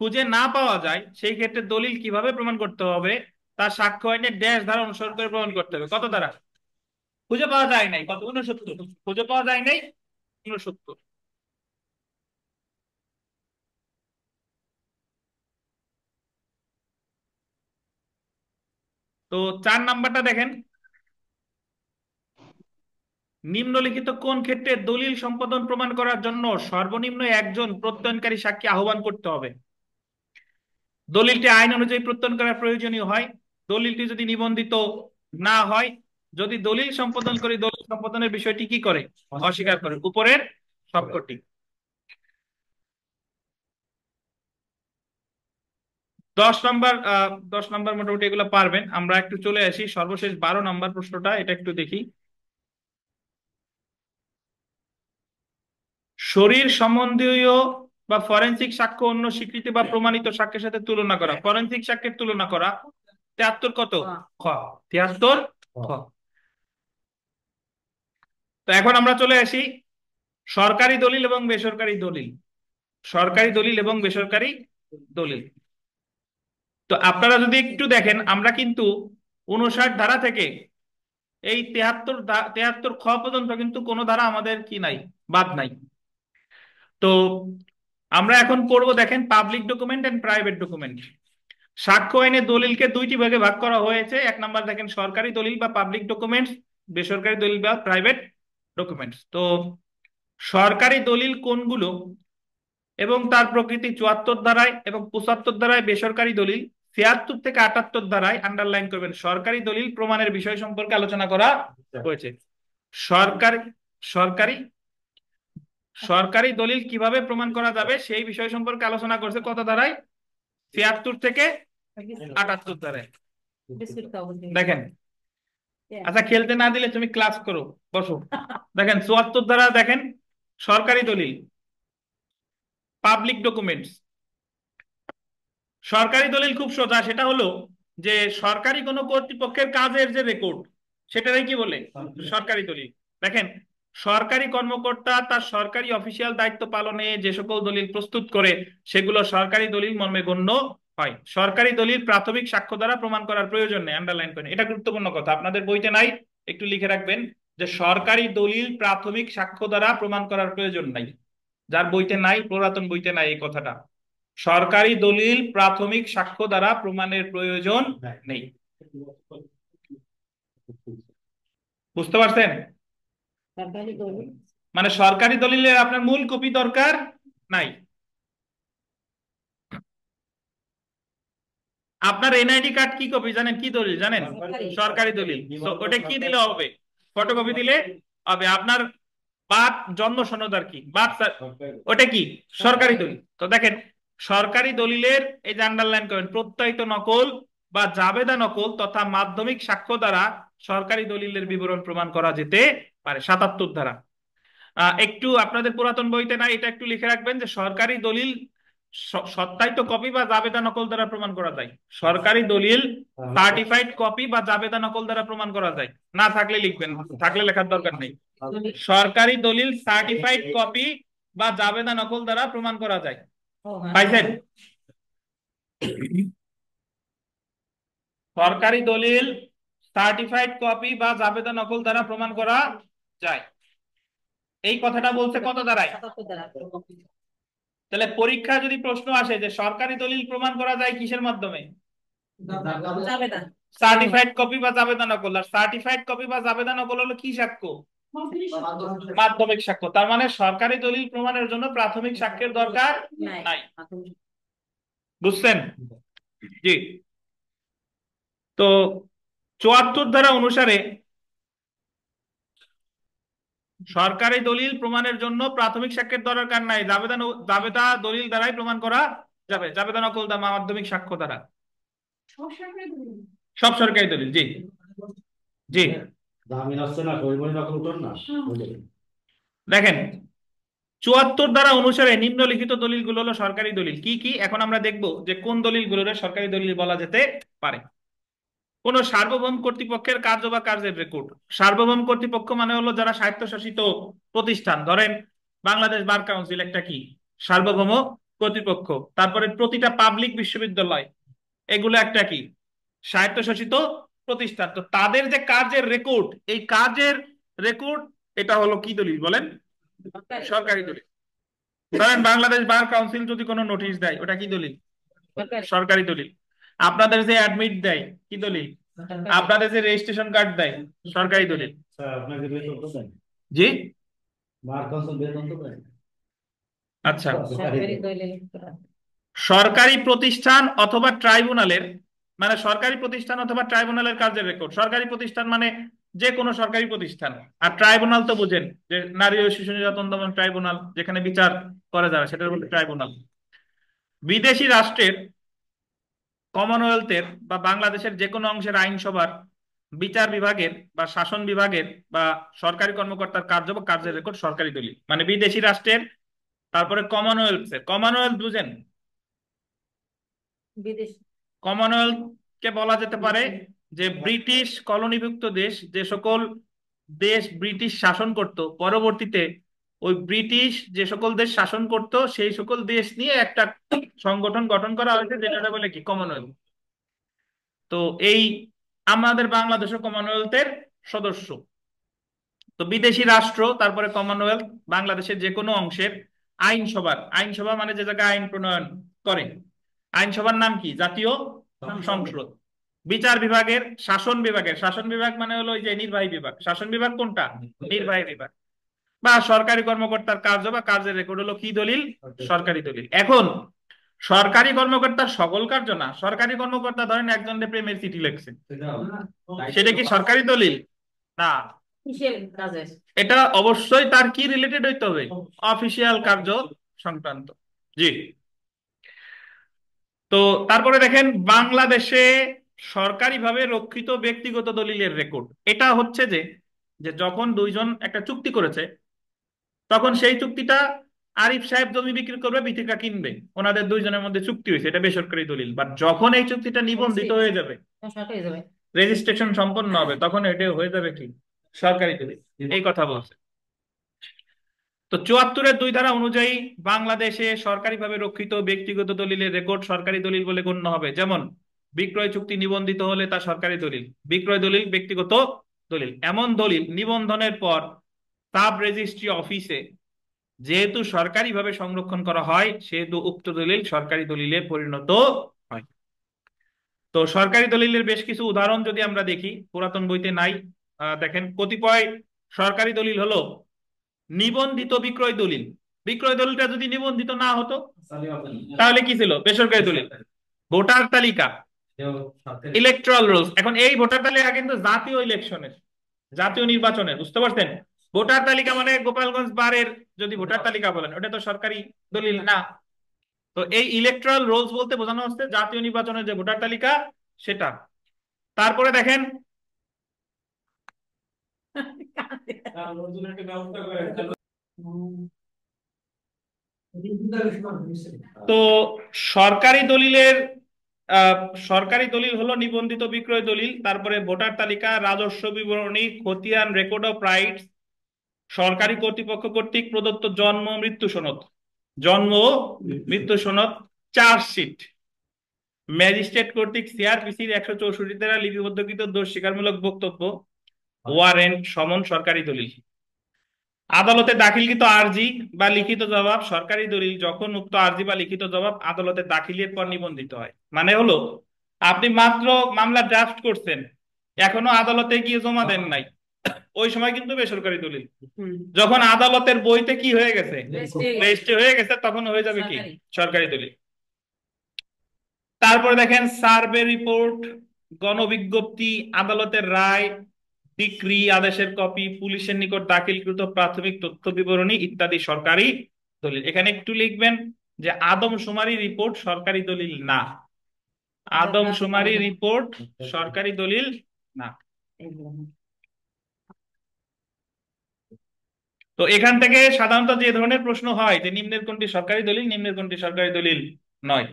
Speaker 1: খুঁজে না পাওয়া যায় সেই ক্ষেত্রে দলিল কিভাবে প্রমাণ করতে হবে? তার সাক্ষ্য আইনের ড্যাশ ধারা অনুসরণ করে প্রমাণ করতে হবে। কত ধারা? খুঁজে পাওয়া যায় নাই, কত? 69। খুঁজে পাওয়া যায় নাই 69। তো 4 নাম্বারটা দেখেন, নিম্নলিখিত কোন ক্ষেত্রে দলিল সম্পাদন প্রমাণ করার জন্য সর্বনিম্ন একজন প্রত্যয়নকারী সাক্ষী আহ্বান করতে হবে? দলিলটি আইন অনুযায়ী প্রত্যয়ন করা প্রয়োজনীয় হয়, দলিলটি যদি নিবন্ধিত না হয়, যদি দলিল সম্পাদন করে দলিল সম্পাদনের বিষয়টি কি করে? অস্বীকার করে। উপরের সবকটি। 10 নাম্বার 10 নাম্বার মোটামুটি এগুলো পারবেন। আমরা একটু চলে আসি সর্বশেষ 12 নাম্বার প্রশ্নটা, এটা একটু দেখি। শরীর সম্বন্ধীয় বা ফরেনসিক সাক্ষ্য অন্য স্বীকৃতি বা প্রমাণিত সাক্ষ্যের সাথে তুলনা করা, ফরেনসিক সাক্ষ্যের তুলনা করা 73 কত? খ। 73 খ। তো এখন আমরা চলে আসি সরকারি দলিল এবং বেসরকারি দলিল। সরকারি দলিল এবং বেসরকারি দলিল। তো আপনারা যদি একটু দেখেন, আমরা কিন্তু 59 ধারা থেকে এই 73 খ পর্যন্ত কিন্তু কোনো ধারা আমাদের কি নাই, বাদ নাই। তো আমরা এখন পড়বো দেখেন public document and private document. সাক্ষ্য আইনে দলিলকে 2টি ভাগে ভাগ করা হয়েছে। 1 নাম্বার দেখেন সরকারি দলিল বা পাবলিক ডকুমেন্টস, বেসরকারি দলিল বা প্রাইভেট ডকুমেন্টস। তো সরকারি দলিল কোনগুলো এবং তার প্রকৃতি 74 ধারায় এবং 75 ধারায়, বেসরকারি দলিল 76 থেকে 78 ধারায়। আন্ডারলাইন করবেন, সরকারি দলিল প্রমাণের বিষয় সম্পর্কে আলোচনা করা হয়েছে। সরকারি সরকারি সরকারি দলিল কিভাবে প্রমাণ করা যাবে সেই বিষয় সম্পর্কে আলোচনা করছে কত ধারায়? 76 থেকে 78 ধারায়। দেখেন, আচ্ছা খেলতে না দিলে তুমি ক্লাস করো, বসো। দেখেন 74 ধারা দেখেন সরকারি দলিল, পাবলিক ডকুমেন্টস। সরকারি দলিল খুব সোজা, সেটা হলো যে সরকারি কোনো কর্তৃপক্ষের কাজের যে রেকর্ড, সেটারই কি বলে? সরকারি দলিল। দেখেন সরকারি কর্মকর্তা তার সরকারি অফিসিয়াল দায়িত্ব পালনে যে সকল দলিল প্রস্তুত করে সেগুলো সরকারি দলিল মর্মে গণ্য হয়। সরকারি দলিল প্রাথমিক সাক্ষ্য দ্বারা প্রমাণ করার প্রয়োজন নেই। আন্ডারলাইন করেন, এটা গুরুত্বপূর্ণ কথা, আপনাদের বইতে নাই, একটু লিখে রাখবেন যে সরকারি দলিল প্রাথমিক সাক্ষ্য দ্বারা প্রমাণ করার প্রয়োজন নাই। যার বইতে নাই, পুরাতন বইতে নাই এই কথাটা। সরকারি দলিল প্রাথমিক সাক্ষ্য দ্বারা প্রমাণের প্রয়োজন নেই। বুঝতে পারছেন?
Speaker 2: সরকারি দলিল।
Speaker 1: মানে সরকারি দলিলের আপনার মূল কপি দরকার নাই। আপনার এনআইডি কার্ড কি কপি জানেন, কি দলিল জানেন?
Speaker 2: সরকারি।
Speaker 1: সরকারি দলিল। তো ওটা কি দিলে হবে? ফটোকপি দিলে হবে। আপনার বার্থ জন্ম সনদ আর কি, ওটা কি? সরকারি দলিল। তো দেখেন, সরকারি দলিলের এই যে আন্ডারলাইন করেন, প্রত্যয়িত নকল বা জাবেদা নকল তথা মাধ্যমিক সাক্ষ্য দ্বারা সরকারি দলিলের বিবরণ প্রমাণ করা যেতে পারে। ৭৭ ধারা। একটু আপনাদের পুরাতন বইতে না, এটা একটু লিখে রাখবেন যে সরকারি দলিল সত্যায়িত কপি বা জাবেদা নকল দ্বারা প্রমাণ করা যায়। সরকারি দলিল সার্টিফাইড কপি বা জাবেদা নকল দ্বারা প্রমাণ করা যায়। না থাকলে লিখবেন, থাকলে লেখার দরকার নেই। সরকারি দলিল সার্টিফাইড কপি বা জাবেদা নকল দ্বারা প্রমাণ করা যায়।
Speaker 2: ও হ্যাঁ।
Speaker 1: পাইছেন? সরকারি দলিল সার্টিফাইড কপি বা জাবেদা নকল দ্বারা প্রমাণ করা যায়। এই কথাটা বলছে কত দ্বারায়?
Speaker 2: ৭৭ দ্বারা।
Speaker 1: তাহলে পরীক্ষা যদি প্রশ্ন আসে যে সরকারি দলিল প্রমাণ করা যায় কিসের মাধ্যমে?
Speaker 2: জাবেদা।
Speaker 1: সার্টিফাইড কপি বা জাবেদা নকল। আর সার্টিফাইড কপি বা জাবেদা নকল হলো কি সাক্ষ্য? মাধ্যমিক সাক্ষ্য। তার মানে সরকারি দলিল প্রমাণের জন্য প্রাথমিক সাক্ষ্যের দরকার নাই। বুঝছেন? জি। তো ৭৪ ধারা অনুসারে সরকারি দলিল প্রমাণের জন্য প্রাথমিক সাক্ষ্যের দরকার নাই, জাবেদা দলিল দ্বারাই প্রমাণ করা যাবে, জাবেদা নকল বা মাধ্যমিক সাক্ষ্য দ্বারা। সব সরকারি দলিল। জি জি। দেখেন, ৭৪ ধারা অনুসারে নিম্নলিখিত দলিলগুলো হলো সরকারি দলিল। কি কি এখন আমরা দেখব যে কোন দলিলগুলো সরকারি দলিল বলা যেতে পারে। কোন সার্বভৌম কর্তৃপক্ষের কার্য বা কার্যের রেকর্ড। সার্বভৌম কর্তৃপক্ষ মানে হলো যারা স্বায়ত্তশাসিত প্রতিষ্ঠান, ধরেন বাংলাদেশ বার কাউন্সিল একটা কি সার্বভৌম কর্তৃপক্ষ। তারপরে প্রতিটা পাবলিক বিশ্ববিদ্যালয়, এগুলো একটা কি স্বায়ত্তশাসিত প্রতিষ্ঠান। তো তাদের যে কাজের রেকর্ড, এই কাজের রেকর্ড এটা হলো কি দলিল বলেন? সরকারি দলিল। ধরেন বাংলাদেশ বার কাউন্সিল যদি কোনো নোটিশ দেয়, ওটা কি দলিল? সরকারি দলিল। আপনাদের যে অ্যাডমিট দেয়, কি দলিল? আপনাদের যে রেজিস্ট্রেশন কার্ড দেয়, সরকারি দলিল। জি আচ্ছা।
Speaker 2: সরকারি দলিল।
Speaker 1: সরকারি প্রতিষ্ঠান অথবা ট্রাইব্যুনালের, মানে সরকারি প্রতিষ্ঠান অথবা ট্রাইব্যুনালের কার্যের রেকর্ড। সরকারি প্রতিষ্ঠান মানে যে কোনো সরকারি প্রতিষ্ঠান। আর ট্রাইব্যুনাল তো বুঝেন, যে নারী ও শিশু নির্যাতন দমন ট্রাইব্যুনাল, যেখানে বিচার করে যারা, সেটা বলে ট্রাইব্যুনাল। বিদেশি রাষ্ট্রের, কমনওয়েলথের বা বাংলাদেশের যে কোনো অংশের আইনসভার, বিচার বিভাগের বা শাসন বিভাগের বা সরকারি কর্মকর্তার কার্য বা কার্যের রেকর্ড সরকারি দলিল। মানে বিদেশি রাষ্ট্রের, তারপরে কমনওয়েলথ। কমনওয়েলথ বুঝেন?
Speaker 2: বিদেশ।
Speaker 1: কমনওয়েলথ কে বলা যেতে পারে যে ব্রিটিশ কলোনিভুক্ত দেশ, যে সকল দেশ ব্রিটিশ শাসন করত, পরবর্তীতে ওই ব্রিটিশ যে সকল দেশ শাসন করত সেই সকল দেশ নিয়ে একটা সংগঠন গঠন করা হয়েছে, যেটা বলে কি কমনওয়েলথ। তো এই আমাদের বাংলাদেশও কমনওয়েলথের সদস্য। তো বিদেশি রাষ্ট্র, তারপরে কমনওয়েলথ, বাংলাদেশের যে কোনো অংশের আইনসভার, আইনসভা মানে যে জায়গায় আইন প্রণয়ন করে, আইনসভার নাম কি? জাতীয় সংসদ। বিচার বিভাগের, শাসন বিভাগের, শাসন বিভাগ মানে হলো ওই যে নির্বাহী বিভাগ। শাসন বিভাগ কোনটা? নির্বাহী বিভাগ। বা সরকারি কর্মকর্তার কার্য বা কার্যের রেকর্ড হলো কি দলিল? সরকারি দলিল। এখন সরকারি কর্মকর্তার সকল কার্য না, সরকারি কর্মকর্তা ধরেন একজনের প্রেমের চিঠি লিখছে, সেটা কি সরকারি দলিল? না।
Speaker 2: কিসের কাজের?
Speaker 1: এটা অবশ্যই তার কি রিলেটেড হইতে হবে? অফিসিয়াল কার্য সংক্রান্ত। জি। তো তারপরে দেখেন, বাংলাদেশে সরকারিভাবে রক্ষিত ব্যক্তিগত দলিলের রেকর্ড। এটা হচ্ছে যে যে যখন দুইজন একটা চুক্তি করেছে, তখন সেই চুক্তিটা, আরিফ সাহেব জমি বিক্রি করবে, বিথিকা কিনবে, ওনাদের দুইজনের মধ্যে চুক্তি হয়েছে, এটা বেসরকারি দলিল। বাট যখন এই চুক্তিটা নিবন্ধিত হয়ে যাবে,
Speaker 2: সরকারি যাবে।
Speaker 1: রেজিস্ট্রেশন সম্পন্ন হবে, তখন এটা হয়ে যাবে কি সরকারি দলিল। এই কথা বলছে। তো ৭৪-এর ২ ধারা অনুযায়ী বাংলাদেশে সরকারিভাবে রক্ষিত ব্যক্তিগত দলিলের রেকর্ড সরকারি দলিল বলে গণ্য হবে। যেমন বিক্রয় চুক্তি নিবন্ধিত হলে তা সরকারি দলিল। বিক্রয় দলিল ব্যক্তিগত দলিল। এমন দলিল নিবন্ধনের পর সাব রেজিস্ট্রি অফিসে যেহেতু সরকারিভাবে সংরক্ষণ করা হয়, সেহেতু উক্ত দলিল সরকারি দলিলে পরিণত হয়। তো সরকারি দলিলের বেশ কিছু উদাহরণ যদি আমরা দেখি, পুরাতন বইতে নাই, দেখেন কতিপয় সরকারি দলিল হলো নিবন্ধিত বিক্রয় দলিল। বিক্রয় দলিলটা যদি নিবন্ধিত না হতো তাহলে কি ছিল? বেসরকারি দলিল। ভোটার তালিকা, ইলেকট্রাল রোলস। এখন এই ভোটার তালিকা কিন্তু জাতীয় ইলেকশনের, জাতীয় নির্বাচনের, বুঝতে পারছেন? ভোটার তালিকা মানে গোপালগঞ্জ বারের যদি ভোটার তালিকা বলেন, ওটা তো সরকারি দলিল না। তো এই ইলেকট্রাল রোলস বলতে বোঝানো হচ্ছে জাতীয় নির্বাচনের যে ভোটার তালিকা সেটা। তারপরে দেখেন তো সরকারি দলিলের আহ, সরকারি দলিল হলো নিবন্ধিত বিক্রয় দলিল, তারপরে ভোটার তালিকা, রাজস্ব বিবরণী, খতিয়ান, রেকর্ড অফ রাইটস, সরকারি কর্তৃপক্ষ কর্তৃক প্রদত্ত জন্ম মৃত্যু সনদ, জন্ম ও মৃত্যু সনদ, চার্জশিট, ম্যাজিস্ট্রেট কর্তৃক সিআরপিসির 164 দ্বারা লিপিবদ্ধকৃত দোষ স্বীকারমূলক বক্তব্য, ওয়ারেন্ট, সমন সরকারি দলিল। আদালতে দাখিলকৃত আর্জি বা লিখিত জবাব সরকারি দলিল যখন উক্ত আর্জি বা লিখিত জবাব আদালতে দাখিলের পর নিবন্ধিত হয়। মানে হলো আপনি মাত্র মামলা ড্রাফট করছেন, এখনো আদালতে গিয়ে জমা দেন নাই, ওই সময় কিন্তু বেসরকারি দলিল। যখন আদালতের বইতে কি হয়ে গেছে, রেজিস্ট্রি হয়ে গেছে, তখন হয়ে যাবে কি?
Speaker 2: সরকারি।
Speaker 1: সরকারি দলিল। তারপরে দেখেন সার্ভে রিপোর্ট, গণবিজ্ঞপ্তি, আদালতের রায়, ডিক্রি, আদেশের কপি, পুলিশের নিকট দাখিলকৃত প্রাথমিক তথ্য বিবরণী ইত্যাদি সরকারি দলিল। এখানে একটু লিখবেন যে আদমশুমারি রিপোর্ট সরকারি দলিল না, আদমশুমারি রিপোর্ট সরকারি দলিল না। তো এখান থেকে সাধারণত যে ধরনের প্রশ্ন হয় যে নিম্নের কোনটি সরকারি দলিল, নিম্নের কোনটি সরকারি দলিল নয়।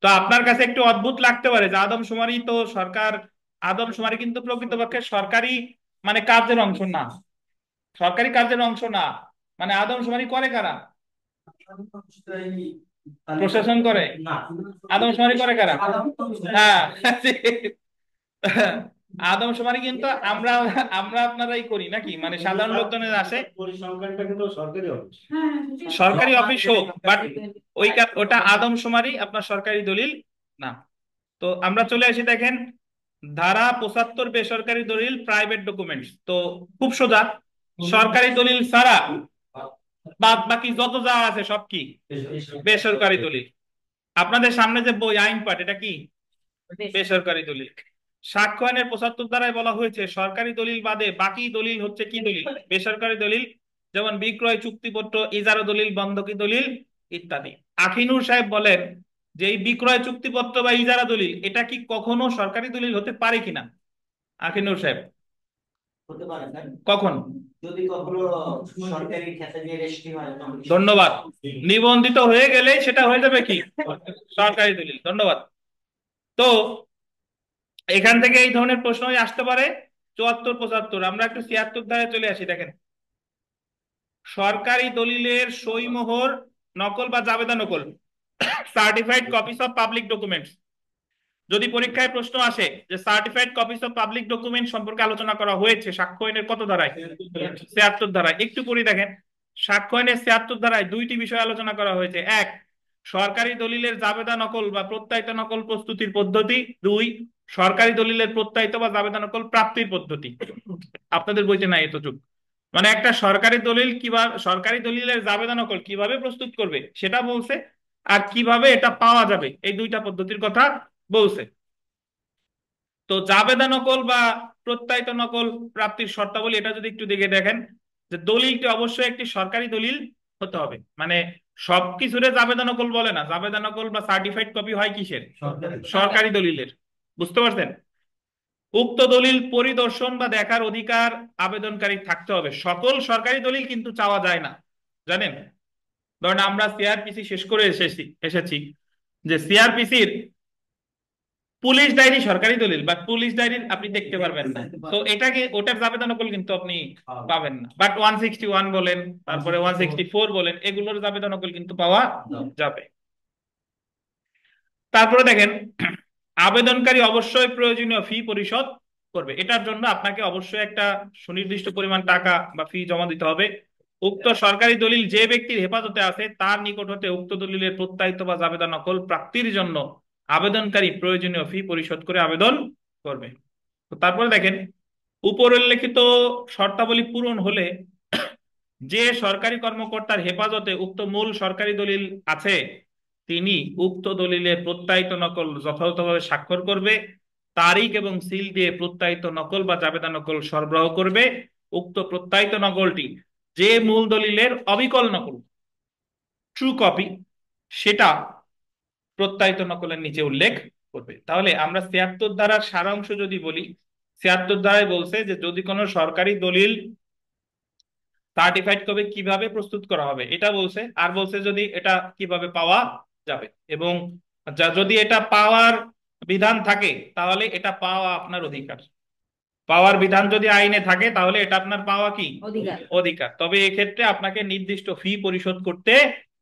Speaker 1: তো আপনার কাছে একটু অদ্ভুত লাগতে পারে যে আদমশুমারি তো সরকার, আদমশুমারি কিন্তু প্রকৃতপক্ষে সরকারি মানে কার্যের অংশ না, সরকারি কার্যের অংশ না। মানে আদমশুমারি করে কারা? প্রশাসন করে। আদমশুমারি করে কারা? হ্যাঁ আদমশুমারি কিন্তু আমরা আমরা আপনারাই করি নাকি, মানে সাধারণ লোকজনের আসে।
Speaker 3: পরিসংখ্যানটা কিন্তু সরকারি অফিস।
Speaker 1: সরকারি অফিস হোক, বাট ওটা আদমশুমারি আপনার সরকারি দলিল না। তো আমরা চলে আসি, দেখেন ধারা 75 বেসরকারি দলিল প্রাইভেট ডকুমেন্টস। তো খুব সোজা, সরকারি দলিল ছাড়া বাদ বাকি যত যা আছে সব কি? বেসরকারি দলিল। আপনাদের সামনে যে বই আইন পাঠ, এটা কি? বেসরকারি দলিল। সাক্ষ্য আইনের 75 ধারায় বলা হয়েছে সরকারি দলিল বাদে বাকি দলিল হচ্ছে কি দলিল? বেসরকারি দলিল। যেমন বিক্রয় চুক্তিপত্র, ইজারা দলিল, বন্ধকি দলিল ইত্যাদি। আখিনুর সাহেব বলেন যে এই বিক্রয় চুক্তিপত্র বা ইজারা দলিল এটা কি কখনো সরকারি দলিল হতে পারে কিনা? আখিনুর সাহেব,
Speaker 4: হতে পারে স্যার,
Speaker 1: কখন?
Speaker 4: যদি কখনো সরকারি খাতা দিয়ে রেজিস্ট্রি হয় তখন।
Speaker 1: ধন্যবাদ। নিবন্ধিত হয়ে গেলে সেটা হয়ে যাবে কি? সরকারি দলিল। ধন্যবাদ। তো এখান থেকে এই ধরনের প্রশ্নই আসতে পারে। 74 75, আমরা একটু 76 ধারায় চলে আসি। দেখেন সরকারি দলিলের সই মোহর নকল বা জাবেদা নকল, certified copies of public documents. যদি পরীক্ষায় প্রশ্ন আসে যে certified copies of public document সম্পর্কে আলোচনা করা হয়েছে সাক্ষ্য আইনের কত ধারায়? 76 ধারায়। একটু পড়ি দেখেন, সাক্ষ্য আইনের 76 ধারায় দুইটি বিষয় আলোচনা করা হয়েছে। এক, সরকারি দলিলের জাবেদা নকল বা প্রত্যায়িত নকল প্রস্তুতির পদ্ধতি। দুই, সরকারি দলিলের প্রত্যায়িত বা জাবেদা নকল প্রাপ্তির পদ্ধতি। আপনাদের বইতে নাই এতটুক। মানে একটা সরকারি দলিল কিভাবে, সরকারি দলিলের জাবেদা নকল কিভাবে প্রস্তুত করবে সেটা বলছে, আর কিভাবে এটা পাওয়া যাবে এই দুইটা পদ্ধতির কথা বলছে। তো জাবেদা নকল বা প্রত্যায়িত নকল প্রাপ্তির শর্তাবলী এটা যদি একটু দেখে দেখেন, যে দলিলটি অবশ্যই একটি সরকারি দলিল হতে হবে। মানে সবকিছুরে জাবেদা নকল বলে না, জাবেদা নকল বা সার্টিফাইড কপি হয় কিসের? সরকারি দলিলের। বুঝতে পারছেন? উক্ত দলিল পরিদর্শন বা দেখার অধিকার আবেদনকারী থাকতে হবে। সকল সরকারি দলিল কিন্তু চাওয়া যায় না, জানেন? ধরেন আমরা সিআরপিসি শেষ করে এসেছি যে সিআরপিসির পুলিশ ডায়েরি সরকারি দলিল, বা পুলিশ ডায়েরি আপনি দেখতে পারবেন না। তো এটাকে ওটার জাবেদা নকল কিন্তু আপনি পাবেন না। বাট 161 বলেন, তারপরে 164 বলেন, এগুলোর জাবেদা নকল কিন্তু পাওয়া যাবে। তারপরে দেখেন আবেদনকারী অবশ্যই প্রয়োজনীয় ফি পরিশোধ করবে। এটার জন্য আপনাকে অবশ্যই একটা সুনির্দিষ্ট পরিমাণ টাকা বা ফি জমা দিতে হবে। উক্ত সরকারি দলিল যে ব্যক্তির হেফাজতে আছে তার নিকট হতে উক্ত দলিলের প্রত্যায়িত বা জাবেদা নকল প্রাপ্তির জন্য আবেদনকারী প্রয়োজনীয় ফি পরিশোধ করে আবেদন করবে। তো তারপরে দেখেন উপর উল্লেখিত শর্তাবলী পূরণ হলে যে সরকারি কর্মকর্তার হেফাজতে উক্ত মূল সরকারি দলিল আছে তিনি উক্ত দলিলের প্রত্যায়িত নকল যথাযথভাবে স্বাক্ষর করবে, তারিখ এবং সিল দিয়ে প্রত্যায়িত নকল বা জাবেদা নকল সরবরাহ করবে। উক্ত প্রত্যায়িত নকলটি যে মূল দলিলের অবিকল নকল, ট্রু কপি, সেটা প্রত্যায়িত নকলের নিচে উল্লেখ করবে। তাহলে আমরা ৭৬ ধারার সারাংশ যদি বলি, ৭৬ ধারায় বলছে যে যদি কোনো সরকারি দলিল সার্টিফাইড কপি কিভাবে প্রস্তুত করা হবে এটা বলছে, আর বলছে যদি এটা কিভাবে পাওয়া যাবে, এবং যদি এটা পাওয়ার বিধান থাকে তাহলে এটা পাওয়া আপনার অধিকার। পাওয়ার বিধান যদি আইনে থাকে তাহলে এটা আপনার পাওয়া কি
Speaker 2: অধিকার।
Speaker 1: অধিকার। তবে এক্ষেত্রে আপনাকে নির্দিষ্ট ফি পরিশোধ করতে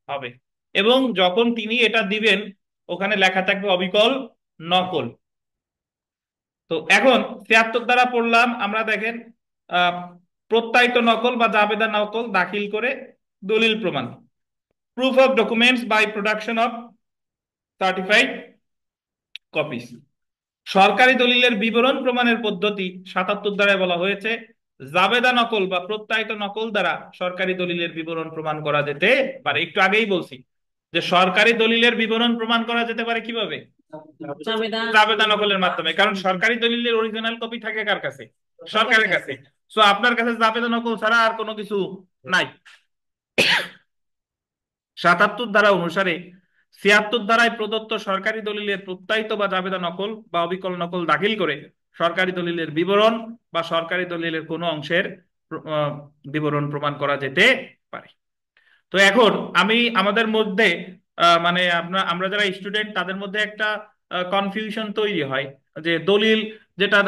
Speaker 1: হবে, এবং যখন তিনি এটা দিবেন ওখানে লেখা থাকবে অবিকল নকল। তো এখন ৭৬ দ্বারা পড়লাম আমরা, দেখেন আহ প্রত্যায়িত নকল বা জাবেদা নকল দাখিল করে দলিল প্রমাণ, proof of documents by production of certified copies. সরকারি দলিলের বিবরণ প্রমাণের পদ্ধতি ৭৭ দ্বারায় বলা হয়েছে জাবেদা নকল বা প্রত্যায়িত নকল দ্বারা সরকারি দলিলের বিবরণ প্রমাণ করা যেতে পারে। একটু আগেই বলছি যে সরকারি দলিলের বিবরণ প্রমাণ করা যেতে পারে কিভাবে, জাবেদা নকলের মাধ্যমে, কারণ সরকারি দলিলের অরিজিনাল কপি থাকে কার কাছে, সরকারের কাছে। সো আপনার কাছে জাবেদা নকল ছাড়া আর কোনো কিছু নাই। ৭৭ ধারা অনুসারে ৭৬ ধারায় প্রদত্ত সরকারি দলিলের প্রত্যায়িত বা জাবেদা নকল বা অবিকল নকল দাখিল করে সরকারি দলিলের বিবরণ বা সরকারি দলিলের কোনো অংশের বিবরণ প্রমাণ করা যেতে পারে। তো এখন আমি আমাদের মধ্যে মানে আমরা যারা স্টুডেন্ট তাদের মধ্যে একটা কনফিউশন তৈরি হয় যে দলিল, যেটা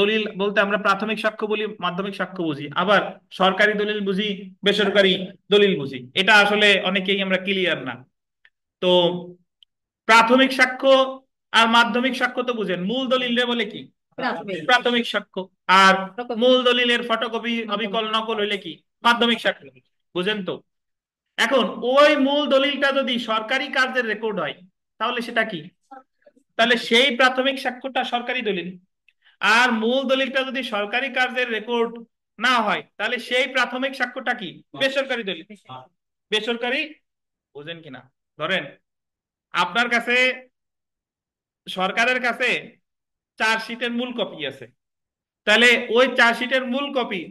Speaker 1: দলিল বলতে আমরা প্রাথমিক সাক্ষ্য বলি, মাধ্যমিক সাক্ষ্য বুঝি, আবার সরকারি দলিল বুঝি, বেসরকারি দলিল বুঝি, এটা আসলে অনেকেই আমরা ক্লিয়ার না। তো প্রাথমিক সাক্ষ্য আর মাধ্যমিক সাক্ষ্য তো বুঝেন, মূল দলিল বলে কি প্রাথমিক সাক্ষ্য, আর মূল দলিলের ফটোকপি অবিকল নকল হইলে কি মাধ্যমিক সাক্ষ্য, বুঝেন তো। এখন ওই মূল দলিলটা যদি সরকারি কার্যের রেকর্ড হয় তাহলে সেটা কি, তাহলে সেই প্রাথমিক সাক্ষ্যটা সরকারি দলিল। আর মূল দলিলটা যদি সরকারি কার্যের রেকর্ড না হয় তাহলে সেই প্রাথমিক সাক্ষ্যটা কি বেসরকারি দলিল। বেসরকারি, বুঝেন কিনা। ধরেন আপনার কাছে, সরকারের কাছে চার্জশিটের মূল কপি আছে, তাহলে ওই চার্জশিটের মূল কপি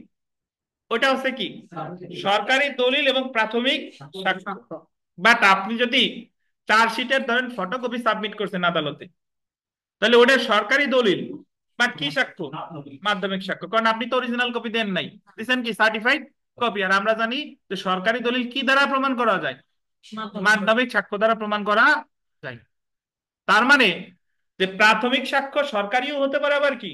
Speaker 1: ওটা হচ্ছে কি সরকারি দলিল এবং প্রাথমিক সাক্ষ্য। বাট আপনি যদি চার্জশিটের ধরেন ফটোকপি সাবমিট করছেন আদালতে, তাহলে ওটা সরকারি দলিল বাট কি সাক্ষ্য, মাধ্যমিক সাক্ষ্য, কারণ আপনি তো অরিজিনাল কপি দেন নাই, দিচ্ছেন কি সার্টিফাইড কপি। আর আমরা জানি যে সরকারি দলিল কি দ্বারা প্রমাণ করা যায়, মাধ্যমিক সাক্ষ্য দ্বারা প্রমাণ করা যায়। তার মানে যে প্রাথমিক সাক্ষ্য সরকারিও হতে পারে আবার কি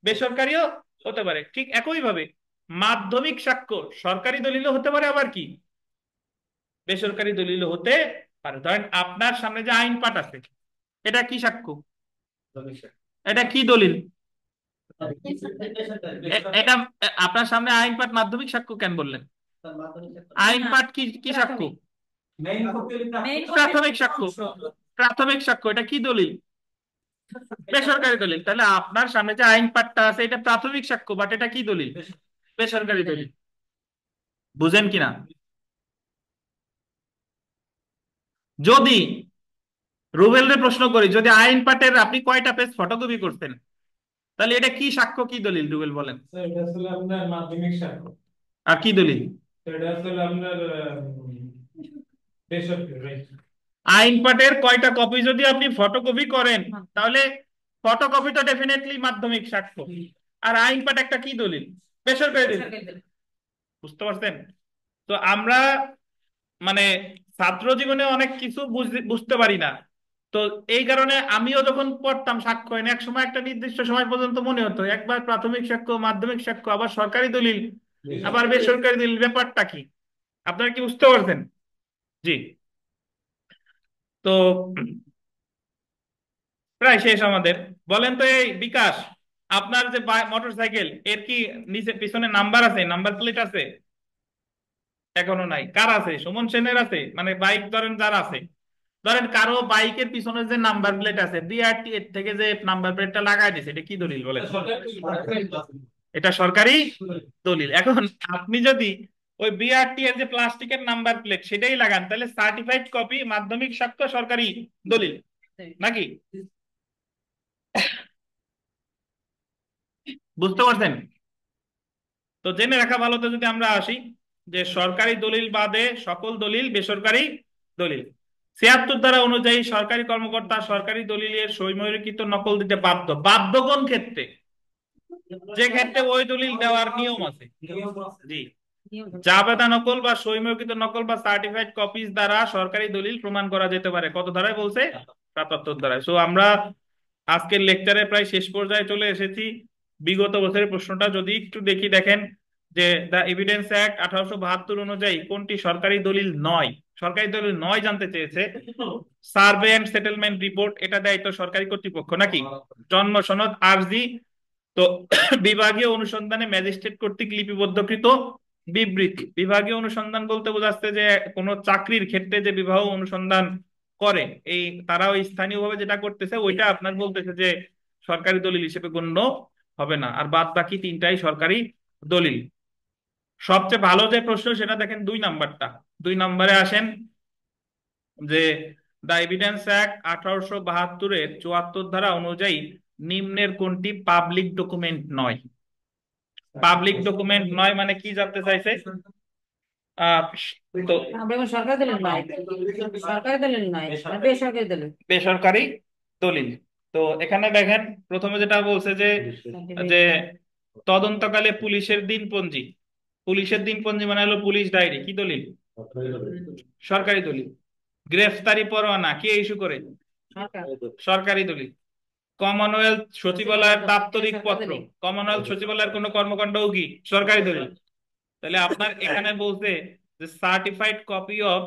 Speaker 1: বেসরকারিও হতে পারে, ঠিক একই ভাবে মাধ্যমিক সাক্ষ্য সরকারি দলিলও হতে পারে আবার কি বেসরকারি দলিলও হতে পারে। ধরেন আপনার সামনে যে আইন পাঠ আছে এটা কি সাক্ষ্য, এটা কি দলিল, এটা আপনার সামনে আইন পাঠ মাধ্যমিক সাক্ষ্য কেন বললেন, আইন পাঠ কি কি সাক্ষ্য, প্রাথমিক সাক্ষ্য। প্রাথমিক সাক্ষ্য এটা কি দলিল, বেসরকারি দলিল। তাহলে আপনার সামনে যে আইন পাঠটা আছে এটা প্রাথমিক সাক্ষ্য, বাট এটা কি দলিল, বেসরকারি দলিল। বুঝেন কিনা। যদি রুবেলরে প্রশ্ন করি, যদি আইন পাঠের আপনি কয়টা পেজ ফটোকপি করতেন, তাহলে এটা কি সাক্ষ্য কি দলিল রুবেল বলেন।
Speaker 3: এটা আসলে আপনার মাধ্যমিক সাক্ষ্য।
Speaker 1: আর কি দলিল,
Speaker 3: এটা আসলে আপনার বেসরকারি।
Speaker 1: আইন পাঠের কয়টা কপি যদি আপনি ফটোকপি করেন তাহলে ফটোকপি তো ডেফিনেটলি মাধ্যমিক সাক্ষ্য, আর আইন পাঠ একটা কি দলিল, বেসরকারি দলিল। বুঝতে পারছেন। তো আমরা মানে ছাত্র জীবনে অনেক কিছু বুঝতে পারি না, তো এই কারণে আমিও যখন পড়তাম সাক্ষ্য আইন এক সময় একটা নির্দিষ্ট সময় পর্যন্ত মনে হতো একবার প্রাথমিক সাক্ষ্য, মাধ্যমিক সাক্ষ্য, আবার সরকারি দলিল, আবার বেসরকারি দলিল, ব্যাপারটা কি আপনারা কি বুঝতে পারছেন। জি। তো প্রায় শেষ আমাদের। বলেন তো এই বিকাশ, আপনার যে মোটর সাইকেল এর কি নিচে পিছনে নাম্বার আছে, নাম্বার প্লেট আছে, এখনো নাই। কার আছে, সুমন সেনের আছে, মানে বাইক ধরেন যার আছে, ধরেন কারো বাইকের পিছনে যে নাম্বার প্লেট আছে বিআরটি এর থেকে যে নাম্বার প্লেটটা লাগাই দিছে এটা কি দলিল বলেন, এটা সরকারি দলিল। এখন আপনি যদি ওই বিআরটি এর যে প্লাস্টিকের নাম্বার প্লেট সেটাই লাগান, তাহলে সার্টিফাইড কপি মাধ্যমিক সাক্ষ্য সরকারি দলিল নাকি? বুঝতে পারছেন? তো জেনে রাখা ভালো। তো যদি আমরা আসি যে সরকারি দলিল বাদে সকল দলিল বেসরকারি দলিল, ৭৬ ধারা অনুযায়ী সরকারি কর্মকর্তা সরকারি দলিলের সইমুদ্রিত নকল দিতে বাধ্য। বাধ্য কোন ক্ষেত্রে? যে ক্ষেত্রে ওই দলিল দেওয়ার নিয়ম আছে। জি, জাবেদা নকল বা সইমুদ্রিত নকল বা সার্টিফাইড কপিজ দ্বারা সরকারি দলিল প্রমাণ করা যেতে পারে। কত ধারায় বলছে? ৭৭ ধারায়। সো আমরা আজকের লেকচারে প্রায় শেষ পর্যায়ে চলে এসেছি। বিগত বছরের প্রশ্নটা যদি একটু দেখি, দেখেন যে দ্য এভিডেন্স অ্যাক্ট 1872 অনুযায়ী কোনটি সরকারি দলিল নয়? সরকারি দলিল নয় জানতে চেয়েছে। সার্ভে এন্ড সেটেলমেন্ট রিপোর্ট, এটা দেয় তো সরকারি কর্তৃপক্ষ নাকি? জন্ম সনদ, আরজি, তো বিভাগীয় অনুসন্ধানে ম্যাজিস্ট্রেট কর্তৃক লিপিবদ্ধকৃত বিবৃতি। বিভাগীয় অনুসন্ধান বলতে বোঝাচ্ছে যে কোনো চাকরির ক্ষেত্রে যে বিভাগ অনুসন্ধান করে, এই তারা ওই স্থানীয়ভাবে যেটা করতেছে ওইটা আপনার বলতেছে যে সরকারি দলিল হিসেবে গণ্য হবে না। আর বাদ বাকি তিনটাই সরকারি দলিল। সবচেয়ে ভালো যে প্রশ্ন সেটা দেখেন ২ নাম্বারটা। ২ নম্বরে আসেন যে দ্য এভিডেন্স অ্যাক্ট 1872-এর ৭৪ ধারা অনুযায়ী নিম্নের কোনটি পাবলিক ডকুমেন্ট নয়? পাবলিক ডকুমেন্ট নয় মানে কি জানতে চাইছে? আহ তো
Speaker 2: আমরা এখন সরকারি দলিল নয়, সরকারি দলিল নয়, বেসরকারি দলিল।
Speaker 1: বেসরকারি দলিল। তো এখানে দেখেন প্রথমে যেটা বলছে যে যে তদন্তকালে পুলিশের দিনপঞ্জি। পুলিশের দিনপঞ্জি মানে হলো পুলিশ ডায়েরি, কি দলিল? সরকারি দলিল। গ্রেফতারি পরোয়ানা কে ইস্যু করে?
Speaker 2: সরকার।
Speaker 1: সরকারি দলিল। কমনওয়েলথ সচিবালয়ের দাপ্তরিক পত্র, কমনওয়েলথ সচিবালয়ের কোনো কর্মকাণ্ডও কি সরকারি দলিল? তাহলে আপনার এখানে বলছে যে certified copy of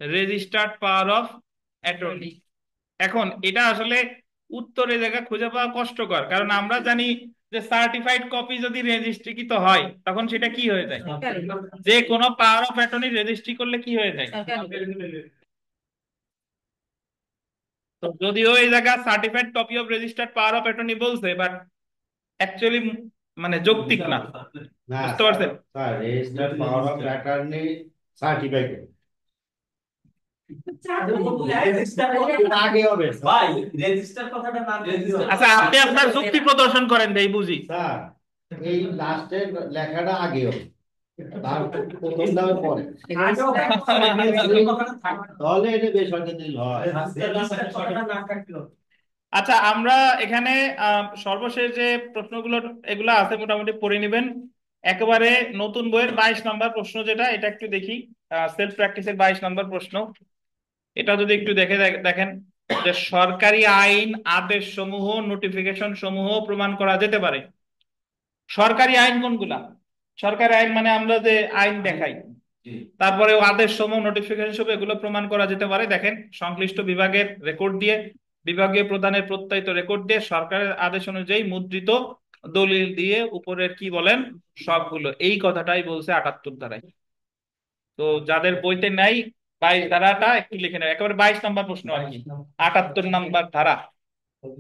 Speaker 1: registered power of attorney. এখন এটা আসলে উত্তরে জায়গা খুঁজে পাওয়া কষ্টকর, কারণ আমরা জানি যে সার্টিফাইড কপি যদি রেজিস্ট্রিকৃত হয় তখন সেটা কি হয়ে যায়? যে কোনো পাওয়ার অফ অ্যাটর্নি রেজিস্ট্রি করলে কি হয়ে যায়? তো যদিও এই জায়গা certified copy of registered power of attorney বলছে, বাট অ্যাকচুয়ালি মানে যৌক্তিক না। বুঝতে পারছেন?
Speaker 5: Sir registered power of attorney certified আগে হবে
Speaker 4: ভাই রেজিস্টার কথাটা না
Speaker 1: আচ্ছা, আপনি আপনার যুক্তি প্রদর্শন করেন দেই বুঝি।
Speaker 5: স্যার, এই লাস্টের লেখাটা আগে হবে, তার প্রথম দামে পরে, তাহলে এটা বেসরকারি দিল হয়।
Speaker 1: আচ্ছা, আমরা এখানে সর্বশেষ যে প্রশ্নগুলো এগুলা আছে মোটামুটি পড়ে নেবেন। একেবারে নতুন বইয়ের 22 নম্বর প্রশ্ন যেটা, এটা একটু দেখি। সেলফ প্র্যাকটিসের 22 নম্বর প্রশ্ন, এটা যদি একটু দেখেন যে সরকারি আইন, আদেশ সমূহ, নোটিফিকেশন সমূহ প্রমাণ করা যেতে পারে। সরকারি আইন কোনগুলা? সরকারি আইন মানে আমরা যে আইন দেখাই, তারপরে আদেশ সমূহ, নোটিফিকেশন সমূহ, এগুলো প্রমাণ করা যেতে পারে। দেখেন সংশ্লিষ্ট বিভাগের রেকর্ড দিয়ে, বিভাগীয় প্রধানের প্রত্যায়িত রেকর্ড দিয়ে, সরকারের আদেশ অনুযায়ী মুদ্রিত দলিল দিয়ে, উপরের কি বলেন সবগুলো। এই কথাটাই বলছে ৭৮ ধারায়। তো যাদের বইতে নাই 22 ধারাটা একটু লিখে নেবে, একেবারে 22 নম্বর প্রশ্ন আর কি। ৭৮ নম্বর ধারা,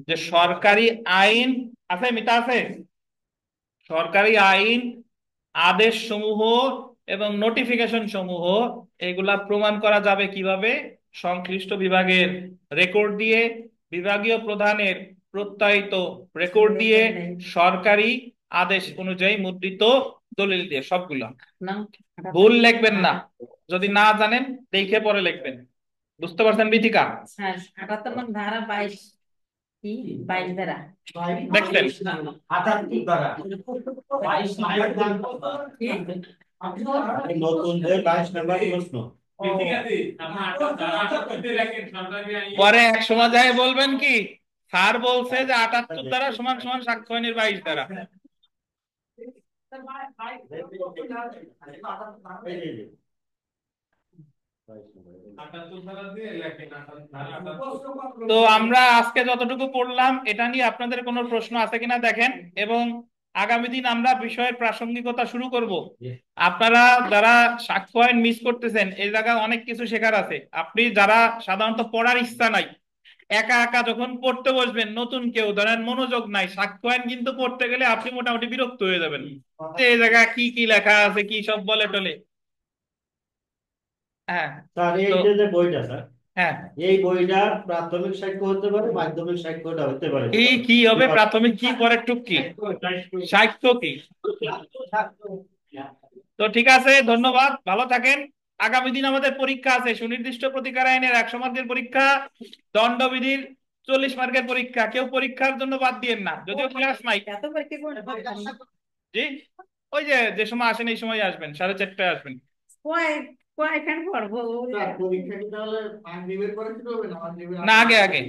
Speaker 1: যে সরকারি আইন আছে, মিতা আছে, সরকারি আইন, আদেশ সমূহ এবং নোটিফিকেশন সমূহ এগুলা প্রমাণ করা যাবে কিভাবে? সংশ্লিষ্ট বিভাগের রেকর্ড দিয়ে, বিভাগীয় প্রধানের প্রত্যায়িত রেকর্ড দিয়ে, সরকারি আদেশ অনুযায়ী মুদ্রিত দলিল দিয়ে, সবগুলো। ভুল লিখবেন না, যদি না জানেন দেখে পরে লিখবেন। বুঝতে পারছেন বিথিকা?
Speaker 2: হ্যাঁ, ৭৮ ধারা 22 কি 22 ধারা
Speaker 1: দেখছেন?
Speaker 4: ৭৮ দ্বারা 22
Speaker 5: নতুন যে 22 নম্বর প্রশ্ন,
Speaker 3: ঠিক আছে, আপনার 88 করতে রাখেন সরকারি আইন।
Speaker 1: পরে এক সময় যায় বলবেন কি স্যার বলছে যে ৭৮ দ্বারা সমান সমান সাক্ষ্য আইনের 22 দ্বারা। তো আমরা আজকে যতটুকু পড়লাম এটা নিয়ে আপনাদের কোনো প্রশ্ন আছে কিনা দেখেন, এবং আগামী দিন আমরা বিষয়ের প্রাসঙ্গিকতা শুরু করব। আপনারা যারা সাক্ষ্য আইন মিস করতেছেন, এই জায়গায় অনেক কিছু শেখার আছে। আপনি যারা সাধারণত পড়ার ইচ্ছা নাই, একা একা যখন পড়তে বসবেন, নতুন কেউ ধরেন মনোযোগ নাই, সাক্ষ্য আইন কিন্তু পড়তে গেলে আপনি মোটামুটি বিরক্ত হয়ে যাবেন, যে এই জায়গায় কি কি লেখা আছে, কি সব বলে টলে। হ্যাঁ।
Speaker 5: স্যার এই
Speaker 1: তো
Speaker 5: যে বইটা স্যার,
Speaker 1: হ্যাঁ,
Speaker 5: এই বইটা প্রাথমিক সাক্ষ্য হতে পারে, মাধ্যমিক সাক্ষ্যটা হতে পারে।
Speaker 1: কি কি হবে প্রাথমিক, কি পরে টুক কি, সাহিত্য কি? তো ঠিক আছে, ধন্যবাদ, ভালো থাকেন। আগামী দিন আমাদের পরীক্ষা আছে, সুনির্দিষ্ট প্রতিকার আইনের 100 মার্কের পরীক্ষা, দণ্ডবিধির 40 মার্কের পরীক্ষা। কেউ পরীক্ষার জন্য বাদ দিয়েন না, যদিও ক্লাস নাই।
Speaker 2: এত পরীক্ষা করে
Speaker 1: জি, ওই যে যে সময় আসেন এই সময় আসবেন, 4:30টায় আসবেন।
Speaker 2: কয় কয়খান পড়বো?
Speaker 5: স্যার পরীক্ষা কি তাহলে আইন বিভাগ করে শুরু হবে না, আইন বিভাগ
Speaker 1: না, আগে আগে